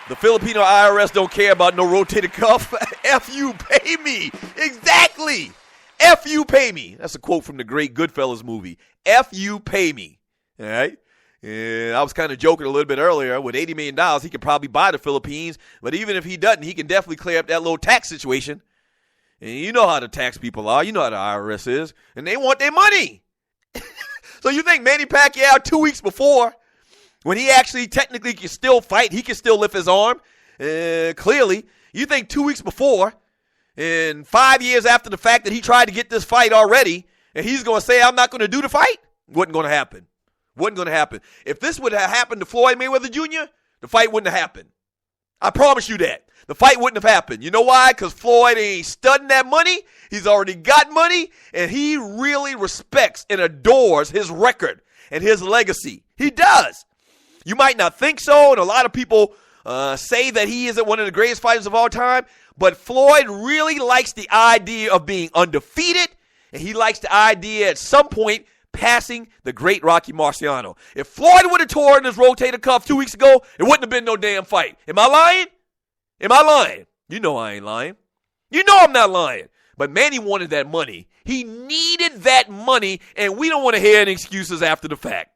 The Filipino IRS don't care about no rotated cuff. F you, pay me. Exactly. F you, pay me. That's a quote from the great Goodfellas movie. F you, pay me. All right? And I was kind of joking a little bit earlier. With $80 million, he could probably buy the Philippines. But even if he doesn't, he can definitely clear up that little tax situation. And you know how the tax people are. You know how the IRS is. And they want their money. So you think Manny Pacquiao 2 weeks before, when he actually technically can still fight, he can still lift his arm, clearly, you think 2 weeks before, and 5 years after the fact that he tried to get this fight already, and he's going to say, I'm not going to do the fight? Wasn't going to happen. Wasn't going to happen. If this would have happened to Floyd Mayweather Jr., the fight wouldn't have happened. I promise you that. The fight wouldn't have happened. You know why? Because Floyd ain't studying that money. He's already got money, and he really respects and adores his record and his legacy. He does. You might not think so, and a lot of people say that he isn't one of the greatest fighters of all time, but Floyd really likes the idea of being undefeated, and he likes the idea at some point passing the great Rocky Marciano. If Floyd would have torn his rotator cuff 2 weeks ago, it wouldn't have been no damn fight. Am I lying? Am I lying? You know I ain't lying. You know I'm not lying. But Manny wanted that money. He needed that money, and we don't want to hear any excuses after the fact.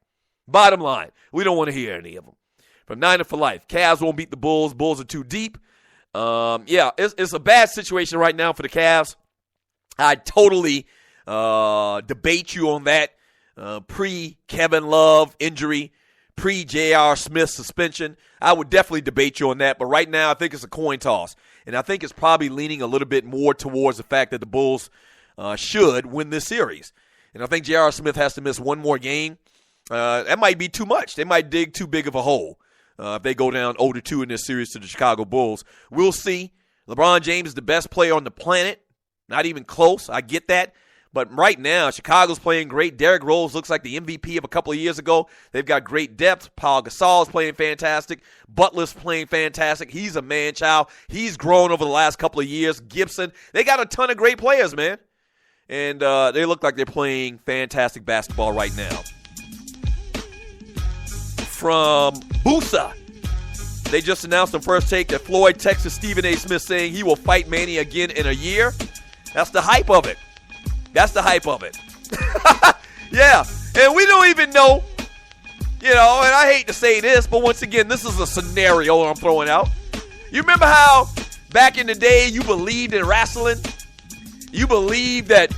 Bottom line, we don't want to hear any of them. From Niner for life, Cavs won't beat the Bulls. Bulls are too deep. It's a bad situation right now for the Cavs. I totally debate you on that. Pre-Kevin Love injury, pre-J.R. Smith suspension. I would definitely debate you on that. But right now, I think it's a coin toss. And I think it's probably leaning a little bit more towards the fact that the Bulls should win this series. And I think J.R. Smith has to miss one more game. That might be too much. They might dig too big of a hole if they go down 0-2 in this series to the Chicago Bulls. We'll see. LeBron James is the best player on the planet. Not even close. I get that. But right now, Chicago's playing great. Derrick Rose looks like the MVP of a couple of years ago. They've got great depth. Paul Gasol's playing fantastic. Butler's playing fantastic. He's a man-child. He's grown over the last couple of years. Gibson. They got a ton of great players, man. And they look like they're playing fantastic basketball right now. From Busa, they just announced on First Take that Floyd texted Stephen A. Smith saying he will fight Manny again in a year. That's the hype of it. That's the hype of it. Yeah, and we don't even know, and I hate to say this, but once again, this is a scenario I'm throwing out. You remember how back in the day you believed in wrestling? You believed that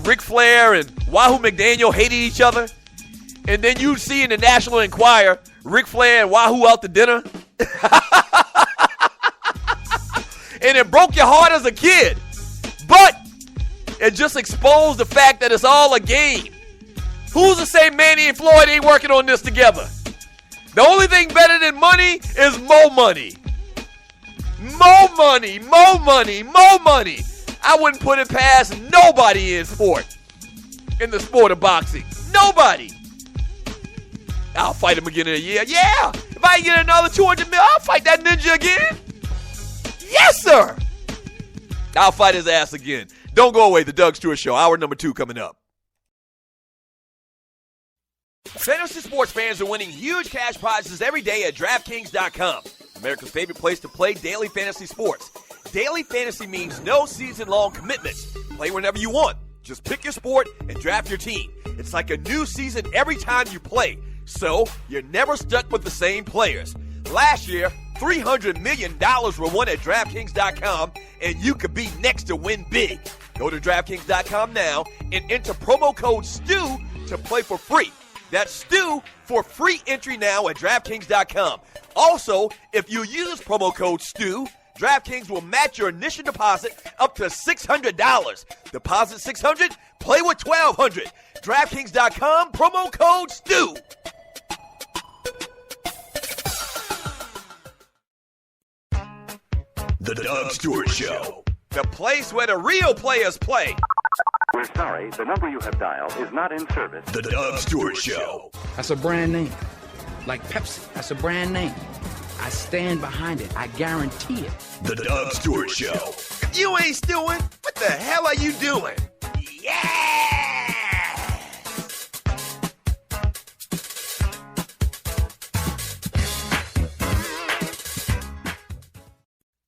Ric Flair and Wahoo McDaniel hated each other? And then you'd see in the National Enquirer, Ric Flair and Wahoo out to dinner. And it broke your heart as a kid. But it just exposed the fact that it's all a game. Who's to say Manny and Floyd ain't working on this together? The only thing better than money is more money. More money, more money, more money. I wouldn't put it past nobody in the sport of boxing. Nobody. I'll fight him again in a year. Yeah. If I get another $200 million, I'll fight that ninja again. Yes, sir. I'll fight his ass again. Don't go away. The Doug Stewart Show, hour number 2 coming up. Fantasy sports fans are winning huge cash prizes every day at DraftKings.com. America's favorite place to play daily fantasy sports. Daily fantasy means no season-long commitments. Play whenever you want. Just pick your sport and draft your team. It's like a new season every time you play, so you're never stuck with the same players. Last year, $300 million were won at DraftKings.com, and you could be next to win big. Go to DraftKings.com now and enter promo code STU to play for free. That's STU for free entry now at DraftKings.com. Also, if you use promo code STU, DraftKings will match your initial deposit up to $600. Deposit $600, play with $1,200. DraftKings.com, promo code STU. The Doug Stewart Show. The place where the real players play. We're sorry, the number you have dialed is not in service. The Doug Stewart Show. That's a brand name. Like Pepsi, that's a brand name. I stand behind it. I guarantee it. The Doug Stewart Show. If you ain't stewing, what the hell are you doing? Yeah!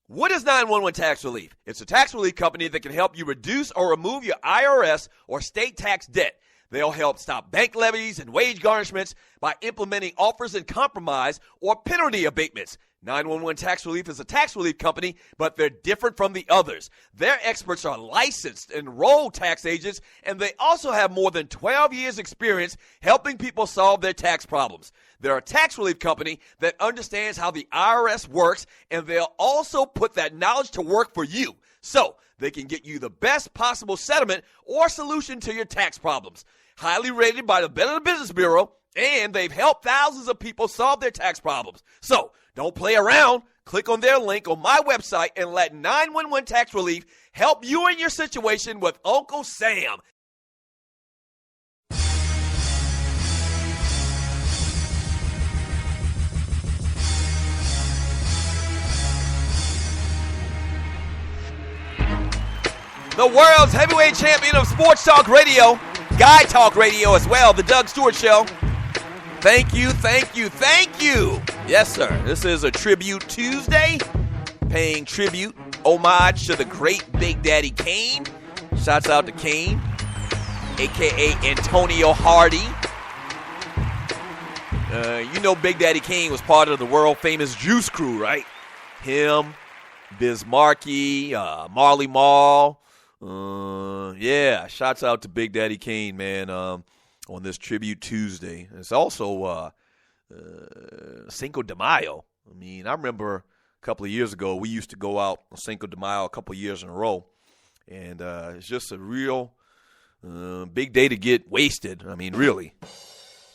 What is 911 Tax Relief? It's a tax relief company that can help you reduce or remove your IRS or state tax debt. They'll help stop bank levies and wage garnishments by implementing offers and compromise or penalty abatements. 911 Tax Relief is a tax relief company, but they're different from the others. Their experts are licensed, enrolled tax agents, and they also have more than 12 years' experience helping people solve their tax problems. They're a tax relief company that understands how the IRS works, and they'll also put that knowledge to work for you, so they can get you the best possible settlement or solution to your tax problems. Highly rated by the Better Business Bureau, and they've helped thousands of people solve their tax problems. So, don't play around. Click on their link on my website and let 911 Tax Relief help you in your situation with Uncle Sam. The world's heavyweight champion of sports talk radio, guy talk radio as well, the Doug Stewart Show. Thank you, thank you, thank you. Yes, sir. This is a Tribute Tuesday, paying tribute, homage to the great Big Daddy Kane. Shouts out to Kane, a.k.a. Antonio Hardy. You know Big Daddy Kane was part of the world-famous Juice Crew, right? Him, Biz Markie, Marley Marl. Yeah, shouts out to Big Daddy Kane, man, on this Tribute Tuesday. It's also Cinco de Mayo. I mean, I remember a couple of years ago, we used to go out on Cinco de Mayo a couple of years in a row, and it's just a real big day to get wasted. I mean, really.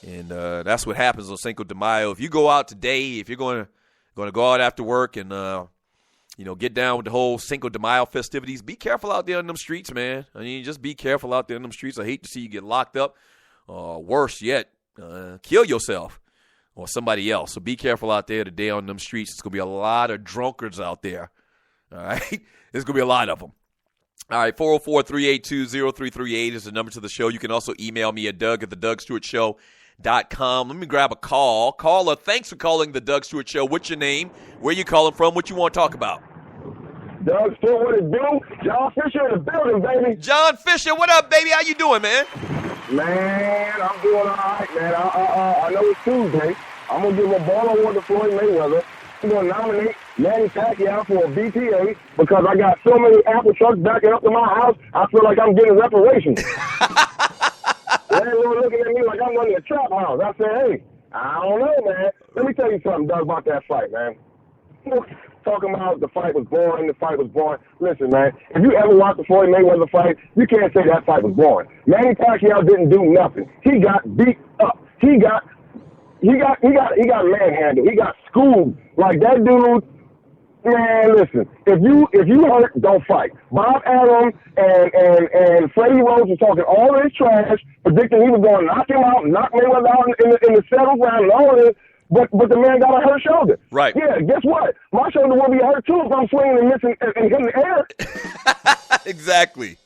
And that's what happens on Cinco de Mayo. If you go out today, if you're going to go out after work and get down with the whole Cinco de Mayo festivities, be careful out there in them streets, man. I mean, just be careful out there in them streets. I hate to see you get locked up, or worse yet, kill yourself or somebody else. So be careful out there today on them streets. It's going to be a lot of drunkards out there, all right? There's going to be a lot of them. All right, 404-382-0338 is the number to the show. You can also email me at Doug@thedougstewartshow.com. Let me grab a call. Caller, thanks for calling the Doug Stewart Show. What's your name? Where you calling from? What you want to talk about? Doug Stewart, what it do? John Fisher in the building, baby. John Fisher, what up, baby? How you doing, man? Man, I'm doing all right, man. I know it's Tuesday. I'm going to give a ball award to Floyd Mayweather. I'm going to nominate Manny Pacquiao for a BPA because I got so many Apple trucks backing up to my house, I feel like I'm getting reparations. Landlord looking at me like I'm running a trap house. I said, hey, I don't know, man. Let me tell you something, Doug, about that fight, man. Talking about the fight was boring, Listen, man, if you ever watched the Floyd Mayweather fight, you can't say that fight was boring. Manny Pacquiao didn't do nothing. He got beat up. He got manhandled. He got schooled. Like that dude, man, listen, if you hurt, don't fight. Bob Arum and Freddie Rhodes was talking all this trash, predicting he was going to knock him out, knock Mayweather out in the seventh round and all of this. But the man got a hurt shoulder. Right. Yeah, guess what? My shoulder will be hurt, too, if I'm swinging and missing and hitting the air. Exactly.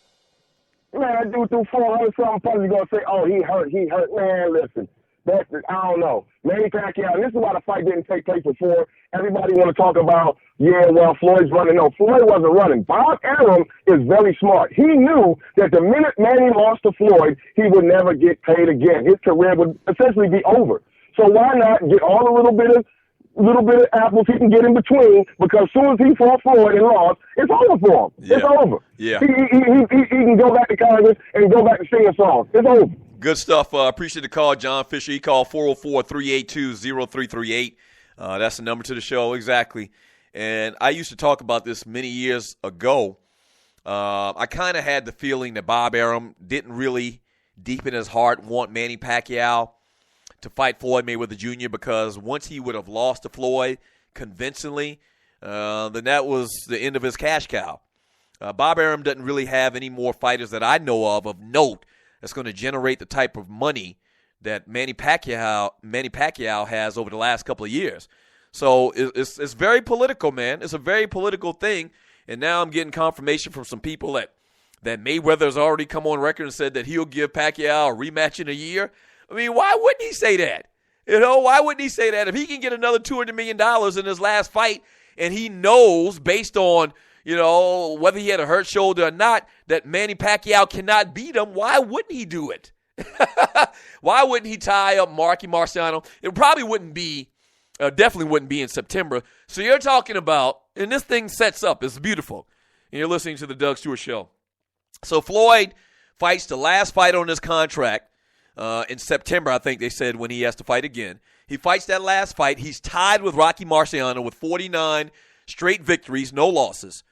Man, that dude threw 400-something punches. You're going to say, oh, he hurt. Man, listen. But I don't know. Manny Pacquiao, and this is why the fight didn't take place before. Everybody want to talk about, Floyd's running. No, Floyd wasn't running. Bob Arum is very smart. He knew that the minute Manny lost to Floyd, he would never get paid again. His career would essentially be over. So why not get all the little bit of apples he can get in between, because as soon as he fought Floyd and lost, it's over for him. Yeah. It's over. Yeah. He can go back to Congress and go back to singing songs. It's over. Good stuff. Appreciate the call, John Fisher. He called 404-382-0338. That's the number to the show, exactly. And I used to talk about this many years ago. I kind of had the feeling that Bob Arum didn't really, deep in his heart, want Manny Pacquiao to fight Floyd Mayweather Jr. because once he would have lost to Floyd convincingly, then that was the end of his cash cow. Bob Arum doesn't really have any more fighters that I know of note that's going to generate the type of money that Manny Pacquiao has over the last couple of years. So it's very political, man. It's a very political thing. And now I'm getting confirmation from some people that Mayweather's already come on record and said that he'll give Pacquiao a rematch in a year. I mean, why wouldn't he say that? Why wouldn't he say that? If he can get another $200 million in his last fight and he knows based on, whether he had a hurt shoulder or not, that Manny Pacquiao cannot beat him, why wouldn't he do it? Why wouldn't he tie up Marky Marciano? It probably wouldn't be, definitely wouldn't be in September. So you're talking about, and this thing sets up, it's beautiful. And you're listening to the Doug Stewart Show. So Floyd fights the last fight on his contract in September, I think they said, when he has to fight again. He fights that last fight. He's tied with Rocky Marciano with 49 straight victories, no losses.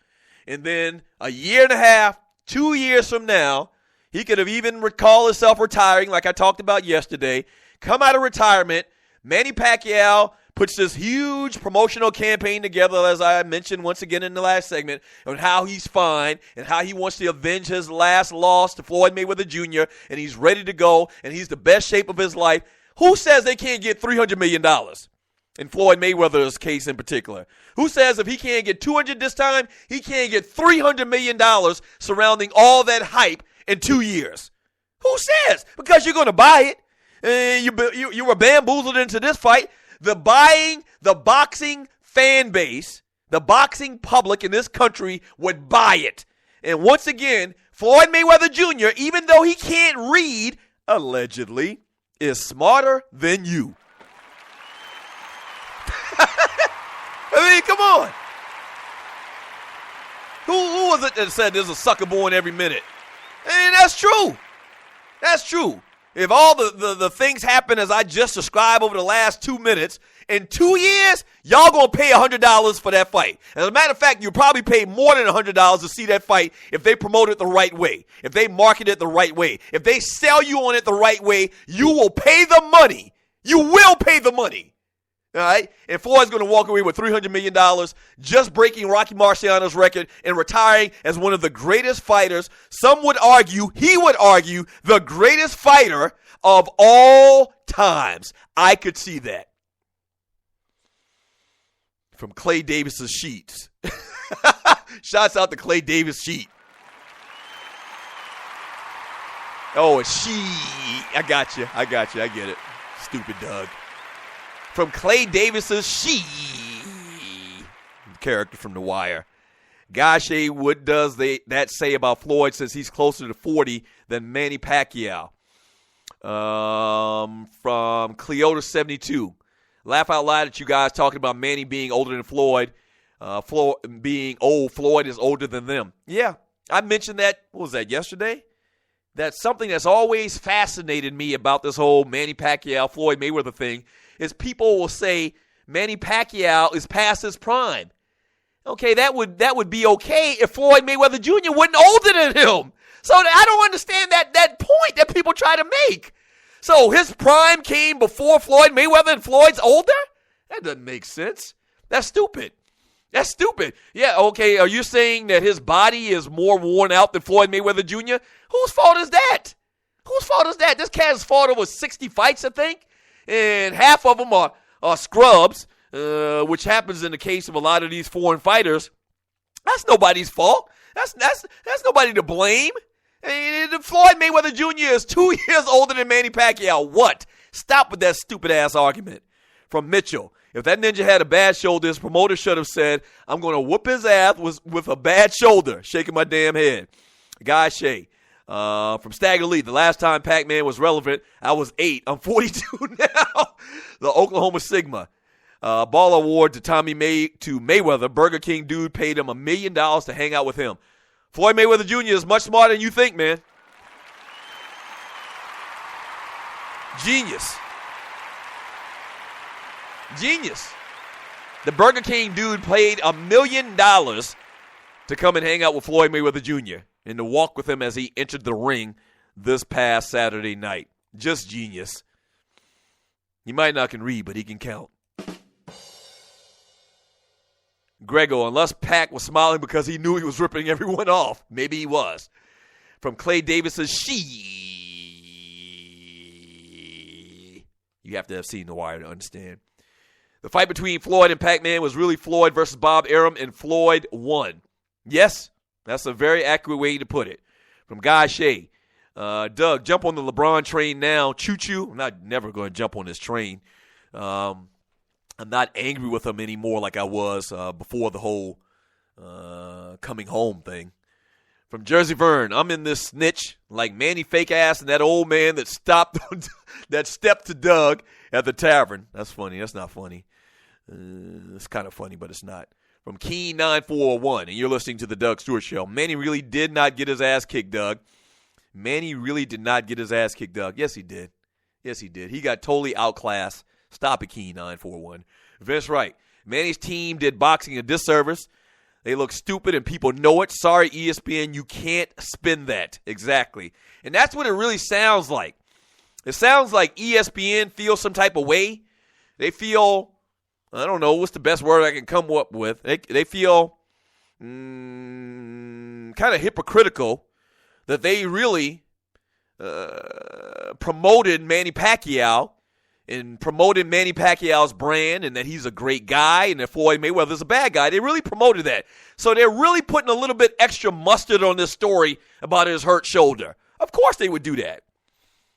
And then a year and a half, 2 years from now, he could have even recalled himself retiring like I talked about yesterday, come out of retirement. Manny Pacquiao puts this huge promotional campaign together, as I mentioned once again in the last segment, on how he's fine and how he wants to avenge his last loss to Floyd Mayweather Jr., and he's ready to go, and he's the best shape of his life. Who says they can't get $300 million? In Floyd Mayweather's case in particular. Who says if he can't get 200 this time, he can't get $300 million surrounding all that hype in 2 years? Who says? Because you're going to buy it. You were bamboozled into this fight. The boxing fan base, the boxing public in this country would buy it. And once again, Floyd Mayweather Jr., even though he can't read, allegedly, is smarter than you. I mean, come on. Who was it that said there's a sucker born every minute? And that's true. That's true. If all the things happen as I just described over the last 2 minutes, in 2 years, y'all going to pay $100 for that fight. As a matter of fact, you'll probably pay more than $100 to see that fight if they promote it the right way, if they market it the right way, if they sell you on it the right way, you will pay the money. You will pay the money. All right? And Floyd's going to walk away with $300 million, just breaking Rocky Marciano's record and retiring as one of the greatest fighters. Some would argue, he would argue, the greatest fighter of all times. I could see that. From Clay Davis's sheets. Shouts out to Clay Davis sheet. Oh, a sheet. I got you. I get it. Stupid Doug. From Clay Davis's character from The Wire. Gosh, what does that say about Floyd since he's closer to 40 than Manny Pacquiao? From Cleota72. Laugh out loud at you guys talking about Manny being older than Floyd. Floyd being old, Floyd is older than them. Yeah, I mentioned that, what was that, yesterday? That's something that's always fascinated me about this whole Manny Pacquiao, Floyd Mayweather thing, is people will say Manny Pacquiao is past his prime. Okay, that would be okay if Floyd Mayweather Jr. wasn't older than him. So I don't understand that point that people try to make. So his prime came before Floyd Mayweather and Floyd's older? That doesn't make sense. That's stupid. That's stupid. Yeah, okay, are you saying that his body is more worn out than Floyd Mayweather Jr.? Whose fault is that? Whose fault is that? This cat has fought over 60 fights, I think, and half of them are scrubs, which happens in the case of a lot of these foreign fighters. That's nobody's fault. That's nobody to blame. Floyd Mayweather Jr. is 2 years older than Manny Pacquiao. What? Stop with that stupid-ass argument. From Mitchell, if that ninja had a bad shoulder, his promoter should have said, I'm going to whoop his ass with a bad shoulder, shaking my damn head. Guy Shea, from Stagger Lee, the last time Pac-Man was relevant, I was 8. I'm 42 now. The Oklahoma Sigma. Ball award to Mayweather. Burger King dude paid him $1 million to hang out with him. Floyd Mayweather Jr. is much smarter than you think, man. Genius. The Burger King dude paid $1 million to come and hang out with Floyd Mayweather Jr. and to walk with him as he entered the ring this past Saturday night. Just genius. He might not can read, but he can count. Grego, unless Pac was smiling because he knew he was ripping everyone off. Maybe he was. From Clay Davis's You have to have seen The Wire to understand. The fight between Floyd and Pac-Man was really Floyd versus Bob Arum, and Floyd won. Yes, that's a very accurate way to put it. From Guy Shea. Doug, jump on the LeBron train now. Choo-choo. I'm never going to jump on this train. I'm not angry with him anymore like I was before the whole coming home thing. From Jersey Vern, I'm in this snitch like Manny fake ass and that old man that stepped to Doug at the tavern. That's funny. That's not funny. It's kind of funny, but it's not. From Keen 9401, and you're listening to the Doug Stewart Show. Manny really did not get his ass kicked, Doug. Manny really did not get his ass kicked, Doug. Yes, he did. Yes, he did. He got totally outclassed. Stop it, Keen 941. Vince Wright, Manny's team did boxing a disservice. They look stupid and people know it. Sorry, ESPN, you can't spin that. Exactly. And that's what it really sounds like. It sounds like ESPN feels some type of way. They feel, I don't know, what's the best word I can come up with? They feel kind of hypocritical that they really promoted Manny Pacquiao and promoted Manny Pacquiao's brand and that he's a great guy and that Floyd Mayweather's a bad guy. They really promoted that. So they're really putting a little bit extra mustard on this story about his hurt shoulder. Of course they would do that.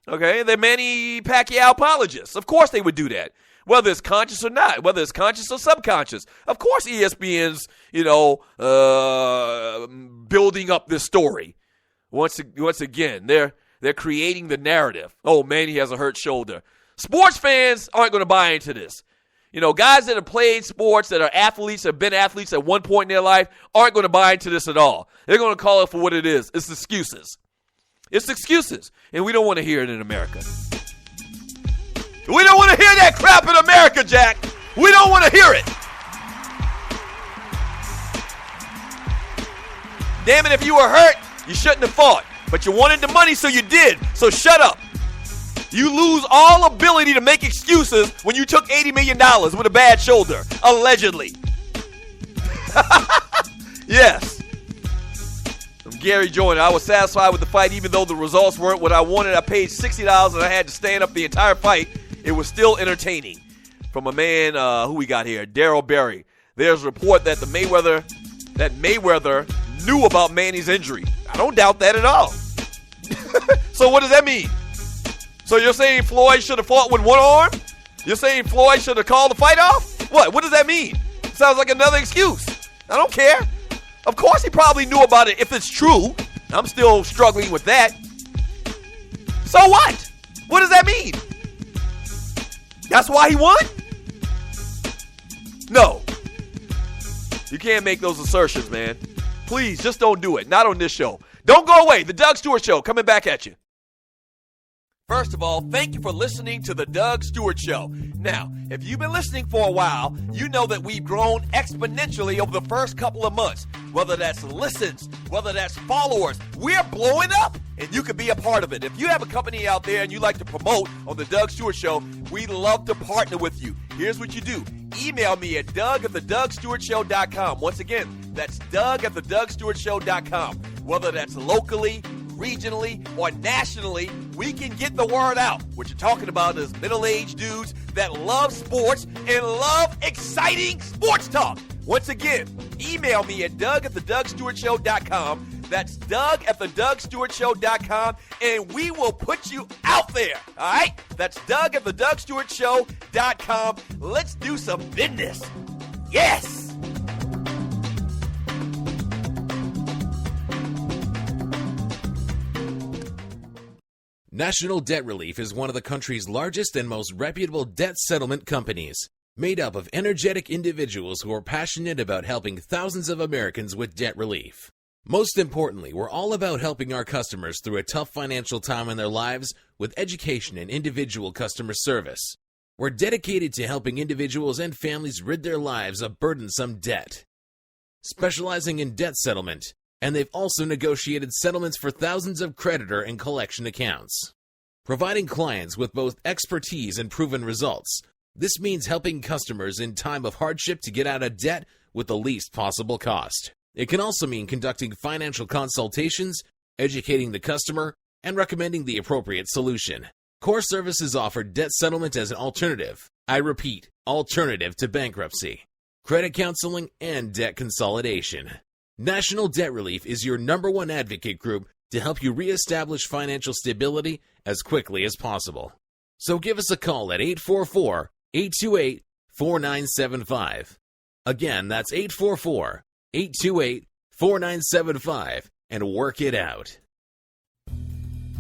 Okay? They're Manny Pacquiao apologists. Of course they would do that. Whether it's conscious or not, whether it's conscious or subconscious. Of course ESPN's, building up this story. Once again, they're creating the narrative. Oh, Manny has a hurt shoulder. Sports fans aren't going to buy into this. Guys that have played sports, that are athletes, have been athletes at one point in their life, aren't going to buy into this at all. They're going to call it for what it is. It's excuses. It's excuses. And we don't want to hear it in America. We don't want to hear that crap in America, Jack. We don't want to hear it. Damn it, if you were hurt, you shouldn't have fought. But you wanted the money, so you did. So shut up. You lose all ability to make excuses when you took $80 million with a bad shoulder, allegedly. Yes. From Gary Joyner, I was satisfied with the fight even though the results weren't what I wanted. I paid $60 and I had to stand up the entire fight. It was still entertaining. From a man, who we got here, Daryl Berry. There's a report that Mayweather knew about Manny's injury. I don't doubt that at all. So what does that mean? So you're saying Floyd should have fought with one arm? You're saying Floyd should have called the fight off? What? What does that mean? Sounds like another excuse. I don't care. Of course he probably knew about it if it's true. I'm still struggling with that. So what? What does that mean? That's why he won? No. You can't make those assertions, man. Please, just don't do it. Not on this show. Don't go away. The Doug Stewart Show coming back at you. First of all, thank you for listening to the Doug Stewart Show. Now, if you've been listening for a while, you know that we've grown exponentially over the first couple of months. Whether that's listens, whether that's followers, we're blowing up, and you could be a part of it. If you have a company out there and you like to promote on the Doug Stewart Show, we'd love to partner with you. Here's what you do. Email me at doug@thedougstewartshow.com. Once again, that's doug@thedougstewartshow.com. Whether that's locally, regionally, or nationally, we can get the word out. What you're talking about is middle-aged dudes that love sports and love exciting sports talk. Once again, email me at doug@thedougstewartshow.com. That's Doug at theDougStewartShow.com, and we will put you out there, all right? That's Doug at theDougStewartShow.com. Let's do some business. Yes! National Debt Relief is one of the country's largest and most reputable debt settlement companies, made up of energetic individuals who are passionate about helping thousands of Americans with debt relief. Most importantly, we're all about helping our customers through a tough financial time in their lives with education and individual customer service. We're dedicated to helping individuals and families rid their lives of burdensome debt. Specializing in debt settlement, and they've also negotiated settlements for thousands of creditor and collection accounts. Providing clients with both expertise and proven results, this means helping customers in time of hardship to get out of debt with the least possible cost. It can also mean conducting financial consultations, educating the customer, and recommending the appropriate solution. Core Services offer debt settlement as an alternative. I repeat, alternative to bankruptcy, credit counseling, and debt consolidation. National Debt Relief is your #1 advocate group to help you reestablish financial stability as quickly as possible. So give us a call at 844-828-4975. Again, that's 844-828-4975, and work it out.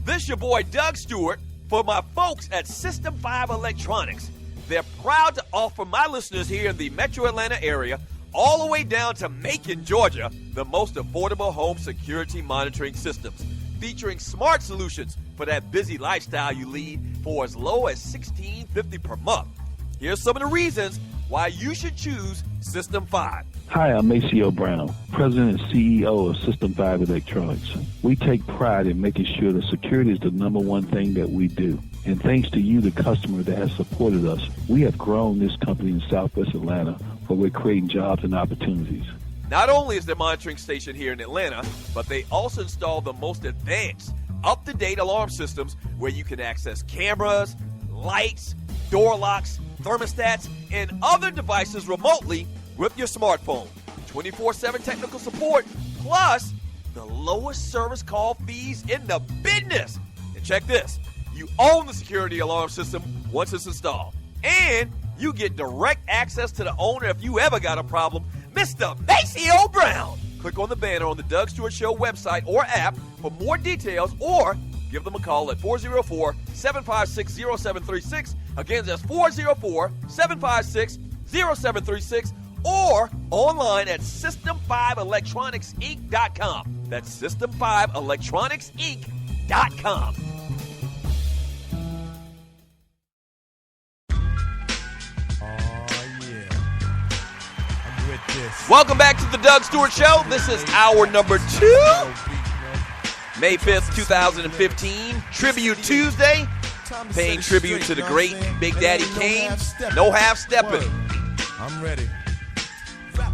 This your boy Doug Stewart for my folks at System 5 Electronics. They're proud to offer my listeners here in the Metro Atlanta area all the way down to Macon, Georgia, the most affordable home security monitoring systems, featuring smart solutions for that busy lifestyle you lead for as low as $16.50 per month. Here's some of the reasons why you should choose System 5. Hi, I'm Maceo Brown, President and CEO of System 5 Electronics. We take pride in making sure that security is the #1 thing that we do. And thanks to you, the customer that has supported us, we have grown this company in Southwest Atlanta, where we're creating jobs and opportunities. Not only is their monitoring station here in Atlanta, but they also install the most advanced, up-to-date alarm systems where you can access cameras, lights, door locks, thermostats, and other devices remotely with your smartphone. 24/7 technical support, plus the lowest service call fees in the business. And check this, you own the security alarm system once it's installed. And you get direct access to the owner if you ever got a problem, Mr. Maceo Brown. Click on the banner on the Doug Stewart Show website or app for more details, or give them a call at 404-756-0736. Again, that's 404-756-0736, or online at System5ElectronicsInc.com. That's System5ElectronicsInc.com. Welcome back to the Doug Stewart Show. This is hour number 2, May 5th, 2015, Tribute Tuesday, paying tribute to the great Big Daddy Kane. No half-stepping. I'm ready.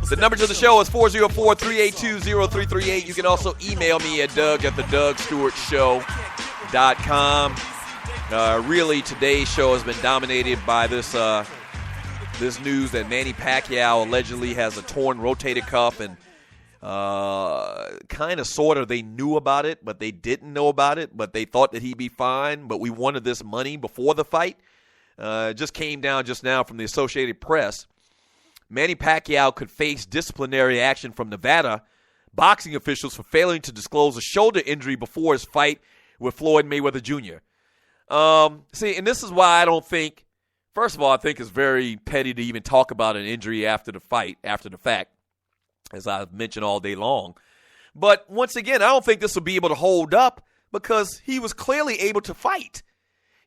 The number to the show is 404-382-0338. You can also email me at doug@thedougstewartshow.com. Really, today's show has been dominated by this news that Manny Pacquiao allegedly has a torn rotator cuff, and kind of sort of they knew about it, but they didn't know about it, but they thought that he'd be fine, but we wanted this money before the fight. It just came down just now from the Associated Press. Manny Pacquiao could face disciplinary action from Nevada boxing officials for failing to disclose a shoulder injury before his fight with Floyd Mayweather Jr. See, and this is why I don't think, first of all, I think it's very petty to even talk about an injury after the fight, after the fact, as I've mentioned all day long. But once again, I don't think this will be able to hold up because he was clearly able to fight.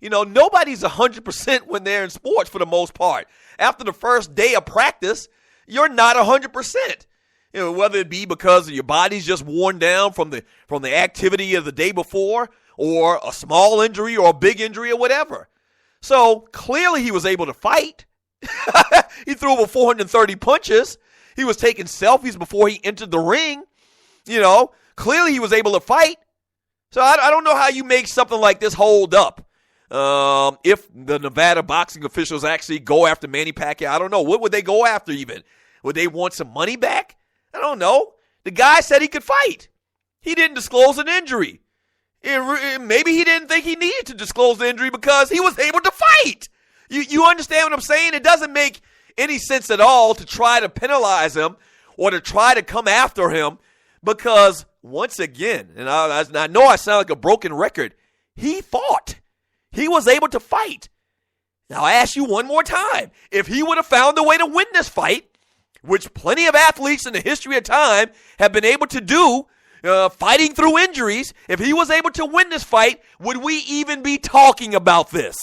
You know, nobody's 100% when they're in sports for the most part. After the first day of practice, you're not 100%. You know, whether it be because your body's just worn down from the activity of the day before, or a small injury or a big injury or whatever. So clearly he was able to fight. He threw over 430 punches. He was taking selfies before he entered the ring. You know, clearly he was able to fight. So I don't know how you make something like this hold up. If the Nevada boxing officials actually go after Manny Pacquiao, I don't know. What would they go after even? Would they want some money back? I don't know. The guy said he could fight. he didn't disclose an injury. Maybe he didn't think he needed to disclose the injury because he was able to fight. You understand what I'm saying? It doesn't make any sense at all to try to penalize him or to try to come after him because, once again, and I know I sound like a broken record, he fought. He was able to fight. Now, I ask you one more time. If he would have found a way to win this fight, which plenty of athletes in the history of time have been able to do, fighting through injuries, if he was able to win this fight, would we even be talking about this?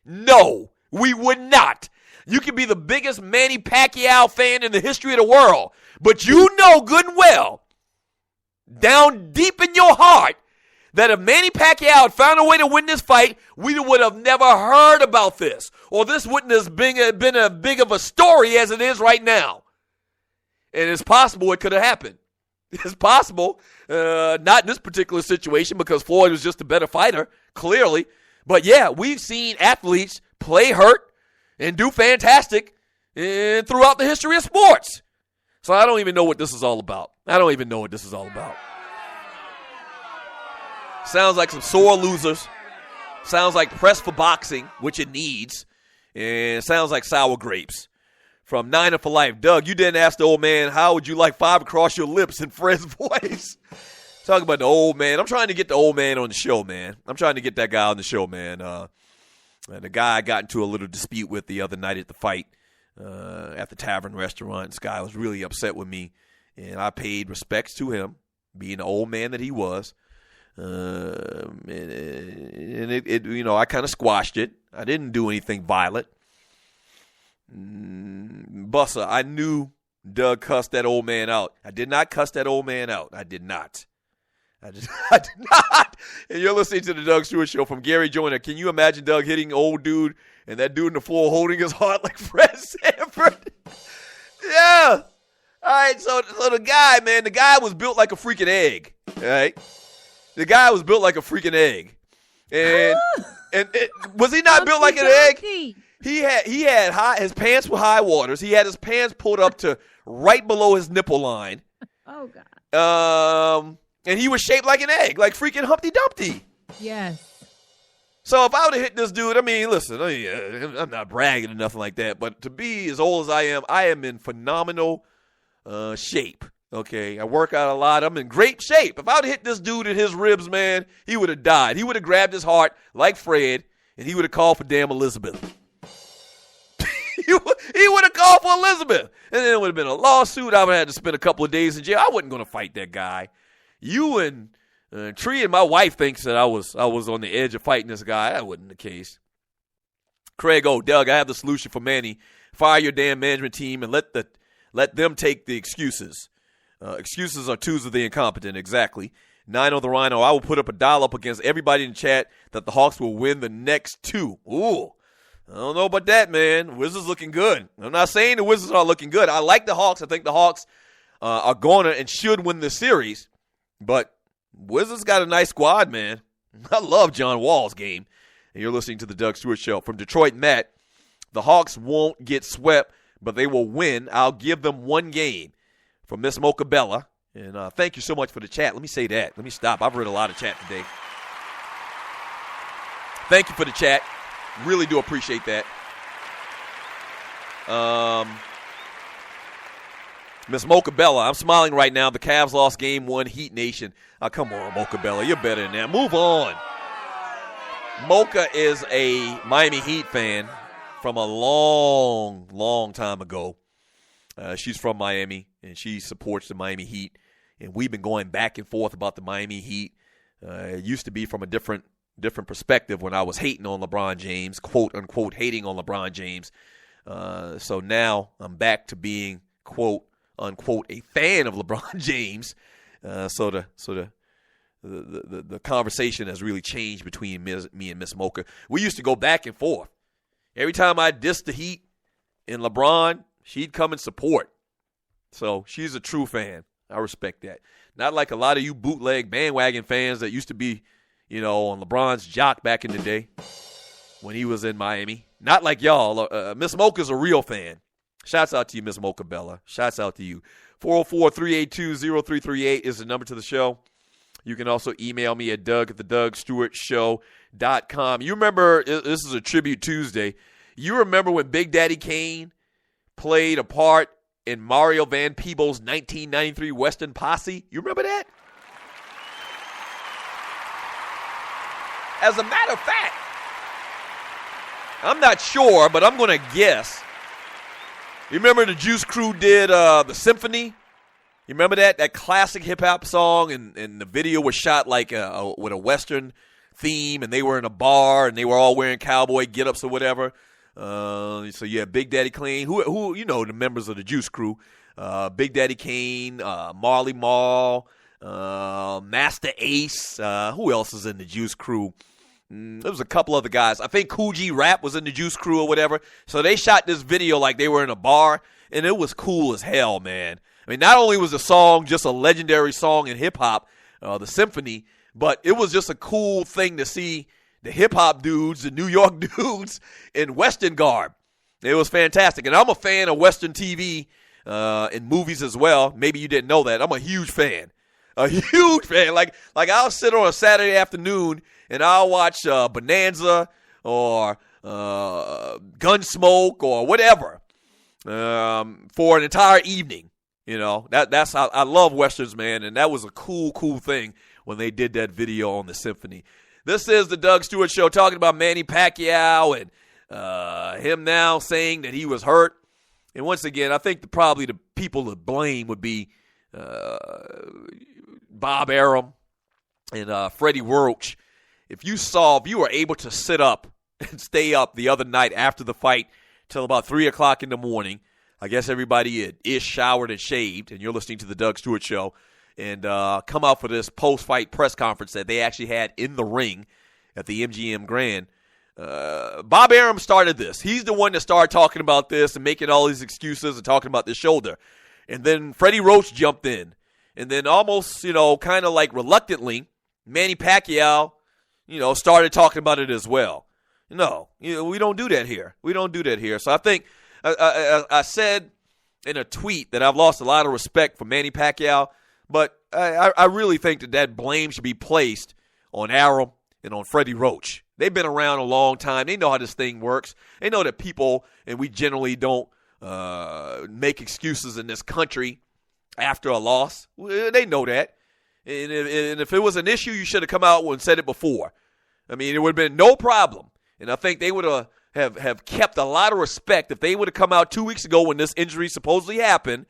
No, we would not. You can be the biggest Manny Pacquiao fan in the history of the world, but you know good and well, down deep in your heart, that if Manny Pacquiao had found a way to win this fight, we would have never heard about this, or this wouldn't have been as big of a story as it is right now. And it's possible it could have happened. It's possible, not in this particular situation because Floyd was just a better fighter, clearly. But, yeah, we've seen athletes play hurt and do fantastic throughout the history of sports. So I don't even know what this is all about. Sounds like some sore losers. Sounds like press for boxing, which it needs. And sounds like sour grapes. From Niner for Life. Doug, you didn't ask the old man, how would you like 5 across your lips in Fred's voice? Talking about the old man. I'm trying to get the old man on the show, man. I'm trying to get that guy on the show, man. And the guy I got into a little dispute with the other night at the fight at the Tavern restaurant. This guy was really upset with me, and I paid respects to him, being the old man that he was. And it I kind of squashed it. I didn't do anything violent. Bussa, I knew Doug cussed that old man out. I did not cuss that old man out. I did not. I did not. And you're listening to the Doug Stewart Show from Gary Joyner. Can you imagine Doug hitting old dude and that dude in the floor holding his heart like Fred Sanford? Yeah. All right, so the guy, man, the guy was built like a freaking egg. All right? The guy was built like a freaking egg. And was he not built like an egg? He had his pants were high waters. He had his pants pulled up to right below his nipple line. Oh God. And he was shaped like an egg, like freaking Humpty Dumpty. Yes. So if I would have hit this dude, I mean, listen, I'm not bragging or nothing like that, but to be as old as I am in phenomenal shape. Okay, I work out a lot. I'm in great shape. If I would have hit this dude in his ribs, man, he would have died. He would have grabbed his heart like Fred, and he would have called for damn Elizabeth. He would have called for Elizabeth. And then it would have been a lawsuit. I would have had to spend a couple of days in jail. I wasn't going to fight that guy. You and Tree and my wife thinks that I was on the edge of fighting this guy. That wasn't the case. Craig, Doug, I have the solution for Manny. Fire your damn management team and let them take the excuses. Excuses are twos of the incompetent, exactly. 9 on the Rhino, I will put up $1 up against everybody in the chat that the Hawks will win the next 2. Ooh. I don't know about that, man. Wizards looking good. I'm not saying the Wizards are looking good. I like the Hawks. I think the Hawks are going to and should win this series. But Wizards got a nice squad, man. I love John Wall's game. And you're listening to the Doug Stewart Show. From Detroit, Matt, the Hawks won't get swept, but they will win. I'll give them 1 game. From Miss Mocha Bella. And thank you so much for the chat. Let me say that. Let me stop. I've read a lot of chat today. Thank you for the chat. Really do appreciate that. Miss Mocha Bella, I'm smiling right now. The Cavs lost game 1, Heat Nation. Come on, Mocha Bella. You're better than that. Move on. Mocha is a Miami Heat fan from a long, long time ago. She's from Miami, and she supports the Miami Heat. And we've been going back and forth about the Miami Heat. It used to be from a different perspective when I was hating on LeBron James, quote unquote hating on LeBron James. So now I'm back to being quote unquote a fan of LeBron James. So the conversation has really changed between me and Miss Mocha. We used to go back and forth. Every time I dissed the Heat and LeBron, she'd come and support. So she's a true fan. I respect that. Not like a lot of you bootleg bandwagon fans that used to be, on LeBron's jock back in the day when he was in Miami. Not like y'all. Miss Mocha's a real fan. Shouts out to you, Miss Mocha Bella. Shouts out to you. 404-382-0338 is the number to the show. You can also email me at Doug@theDougStewartShow.com. You remember, this is a Tribute Tuesday. You remember when Big Daddy Kane played a part in Mario Van Peebles' 1993 Western Posse? You remember that? As a matter of fact, I'm not sure, but I'm going to guess. You remember the Juice Crew did the Symphony? You remember that classic hip-hop song, and the video was shot like with a Western theme, and they were in a bar, and they were all wearing cowboy get-ups or whatever. So you have Big Daddy Kane, who you know, the members of the Juice Crew, Big Daddy Kane, Marley Marl, Master Ace. Who else is in the Juice Crew? There was a couple other guys. I think Kool G Rap was in the Juice Crew or whatever. So they shot this video like they were in a bar, and it was cool as hell, man. I mean, not only was the song just a legendary song in hip-hop, the Symphony, but it was just a cool thing to see the hip-hop dudes, the New York dudes, in Western garb. It was fantastic. And I'm a fan of Western TV and movies as well. Maybe you didn't know that. I'm a huge fan. A huge fan. Like I'll sit on a Saturday afternoon and I'll watch Bonanza or Gunsmoke or whatever for an entire evening. You know, that's how I love Westerns, man, and that was a cool thing when they did that video on the Symphony. This is the Doug Stewart Show, talking about Manny Pacquiao and him now saying that he was hurt. And once again, I think probably the people to blame would be Bob Arum and Freddie Roach. If you were able to sit up and stay up the other night after the fight till about 3 o'clock in the morning, I guess everybody is showered and shaved, and you're listening to the Doug Stewart Show, and come out for this post-fight press conference that they actually had in the ring at the MGM Grand. Bob Arum started this. He's the one that started talking about this and making all these excuses and talking about the shoulder. And then Freddie Roach jumped in. And then almost, kind of like reluctantly, Manny Pacquiao, started talking about it as well. No, we don't do that here. We don't do that here. So I think I said in a tweet that I've lost a lot of respect for Manny Pacquiao, but I really think that blame should be placed on Arum and on Freddie Roach. They've been around a long time. They know how this thing works. They know that people, and we generally don't make excuses in this country after a loss. They know that. And if it was an issue, you should have come out and said it before. I mean, it would have been no problem. And I think they would have kept a lot of respect if they would have come out 2 weeks ago when this injury supposedly happened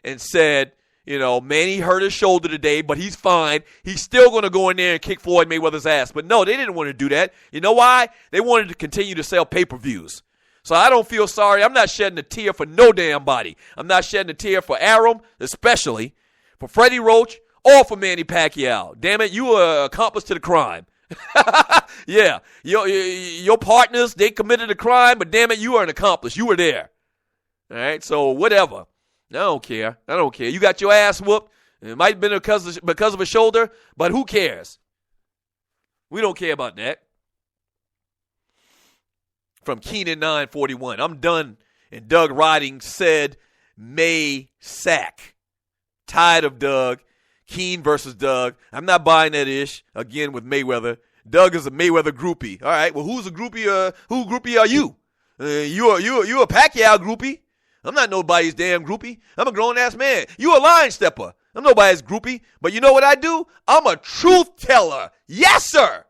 and said, Manny hurt his shoulder today, but he's fine. He's still going to go in there and kick Floyd Mayweather's ass. But no, they didn't want to do that. You know why? They wanted to continue to sell pay-per-views. So I don't feel sorry. I'm not shedding a tear for no damn body. I'm not shedding a tear for Arum, especially, for Freddie Roach, or for Manny Pacquiao. Damn it, you were an accomplice to the crime. Yeah, your partners, they committed a crime, but damn it, you are an accomplice. You were there. All right, so whatever. I don't care. You got your ass whooped. It might have been because of a shoulder, but who cares? We don't care about that. From Keenan 941, I'm done. And Doug Riding said, May sack. Tired of Doug. Keen versus Doug. I'm not buying that ish again with Mayweather. Doug is a Mayweather groupie. All right, well, who's a groupie? Who groupie are you? You a Pacquiao groupie. I'm not nobody's damn groupie. I'm a grown-ass man. You a line stepper. I'm nobody's groupie. But you know what I do? I'm a truth teller. Yes, sir.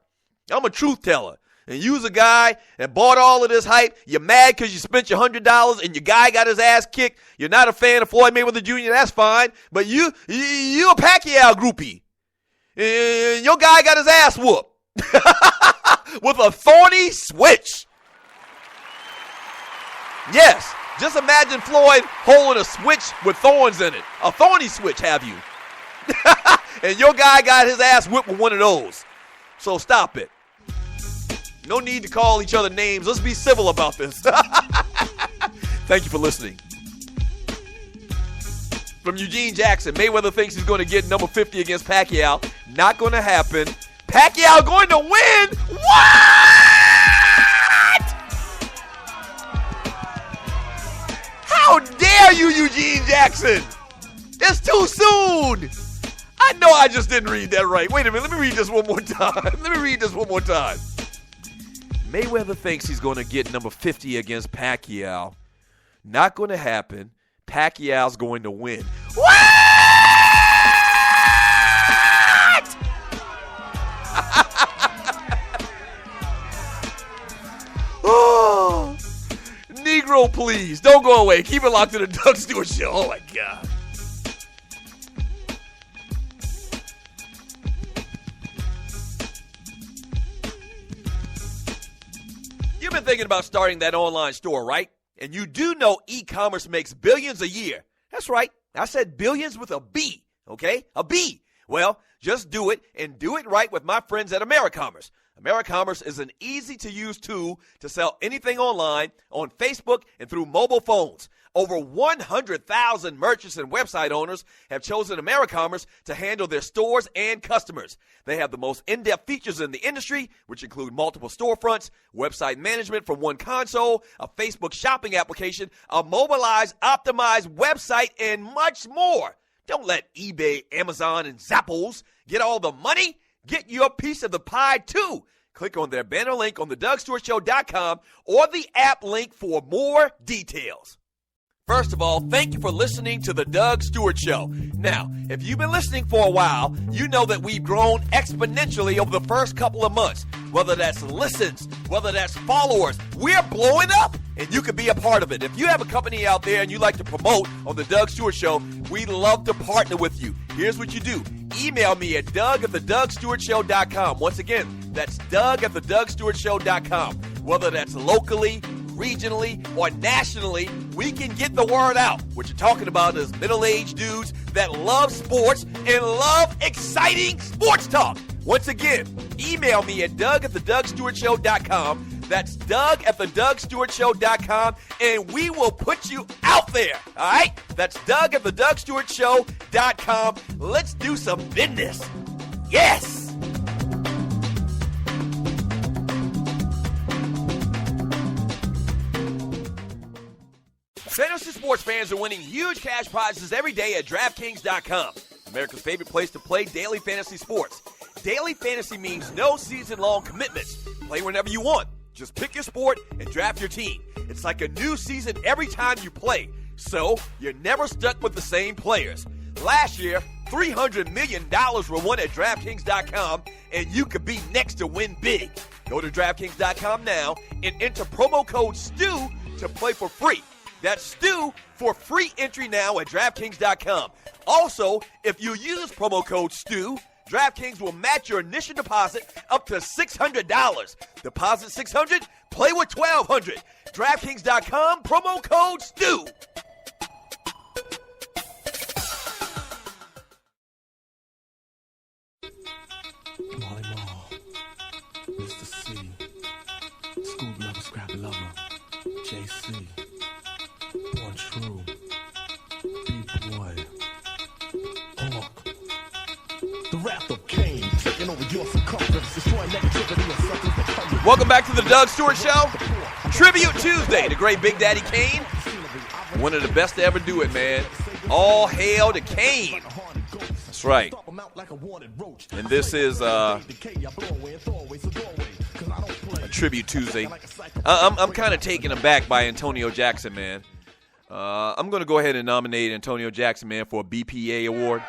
I'm a truth teller. And you's a guy that bought all of this hype. You're mad because you spent your $100 and your guy got his ass kicked. You're not a fan of Floyd Mayweather Jr. That's fine. But you a Pacquiao groupie. And your guy got his ass whooped with a thorny switch. Yes. Just imagine Floyd holding a switch with thorns in it. A thorny switch, have you? And your guy got his ass whipped with one of those. So stop it. No need to call each other names. Let's be civil about this. Thank you for listening. From Eugene Jackson, Mayweather thinks he's going to get number 50 against Pacquiao. Not going to happen. Pacquiao going to win? What? How dare you, Eugene Jackson? It's too soon. I know I just didn't read that right. Wait a minute. Let me read this one more time. Mayweather thinks he's going to get number 50 against Pacquiao. Not going to happen. Pacquiao's going to win. What? Oh, Negro, please. Don't go away. Keep it locked to the Doug Stewart Show. Oh, my God. You've been thinking about starting that online store, right? And you do know e-commerce makes billions a year. That's right. I said billions with a B, okay? A B. Well, just do it and do it right with my friends at AmeriCommerce. AmeriCommerce is an easy-to-use tool to sell anything online, on Facebook, and through mobile phones. Over 100,000 merchants and website owners have chosen AmeriCommerce to handle their stores and customers. They have the most in-depth features in the industry, which include multiple storefronts, website management from one console, a Facebook shopping application, a mobilized, optimized website, and much more. Don't let eBay, Amazon, and Zappos get all the money. Get your piece of the pie, too. Click on their banner link on the DougStewartShow.com or the app link for more details. First of all, thank you for listening to the Doug Stewart Show. Now, if you've been listening for a while, you know that we've grown exponentially over the first couple of months. Whether that's listens, whether that's followers, we're blowing up, and you can be a part of it. If you have a company out there and you like to promote on the Doug Stewart Show, we'd love to partner with you. Here's what you do. Email me at doug@thedougstewartshow.com. Once again, that's doug@thedougstewartshow.com. Whether that's locally, regionally, or nationally, we can get the word out. What you're talking about is middle-aged dudes that love sports and love exciting sports talk. Once again, email me at doug@thedougstewartshow.com. That's doug@thedougstewartshow.com, and we will put you out there, all right? That's doug@thedougstewartshow.com. Let's do some business. Yes! Fantasy sports fans are winning huge cash prizes every day at DraftKings.com. America's favorite place to play daily fantasy sports. Daily fantasy means no season-long commitments. Play whenever you want. Just pick your sport and draft your team. It's like a new season every time you play, so you're never stuck with the same players. Last year, $300 million were won at DraftKings.com, and you could be next to win big. Go to DraftKings.com now and enter promo code STU to play for free. That's STU for free entry now at DraftKings.com. Also, if you use promo code STU, DraftKings will match your initial deposit up to $600. Deposit $600, play with $1,200. DraftKings.com, promo code STU. Molly Mall, Mr. C, Scoop Lover, Scrap Lover, JC, One True, B-Boy, Hawk, the Wrath of Kane, taking over your circumference, destroying negativity and something that comes. Welcome back to the Doug Stewart Show. Tribute Tuesday, the great Big Daddy Kane. One of the best to ever do it, man. All hail to Kane. That's right. And this is a Tribute Tuesday. I'm kind of taken aback by Antonio Jackson, man. I'm going to go ahead and nominate Antonio Jackson, man, for a BPA award.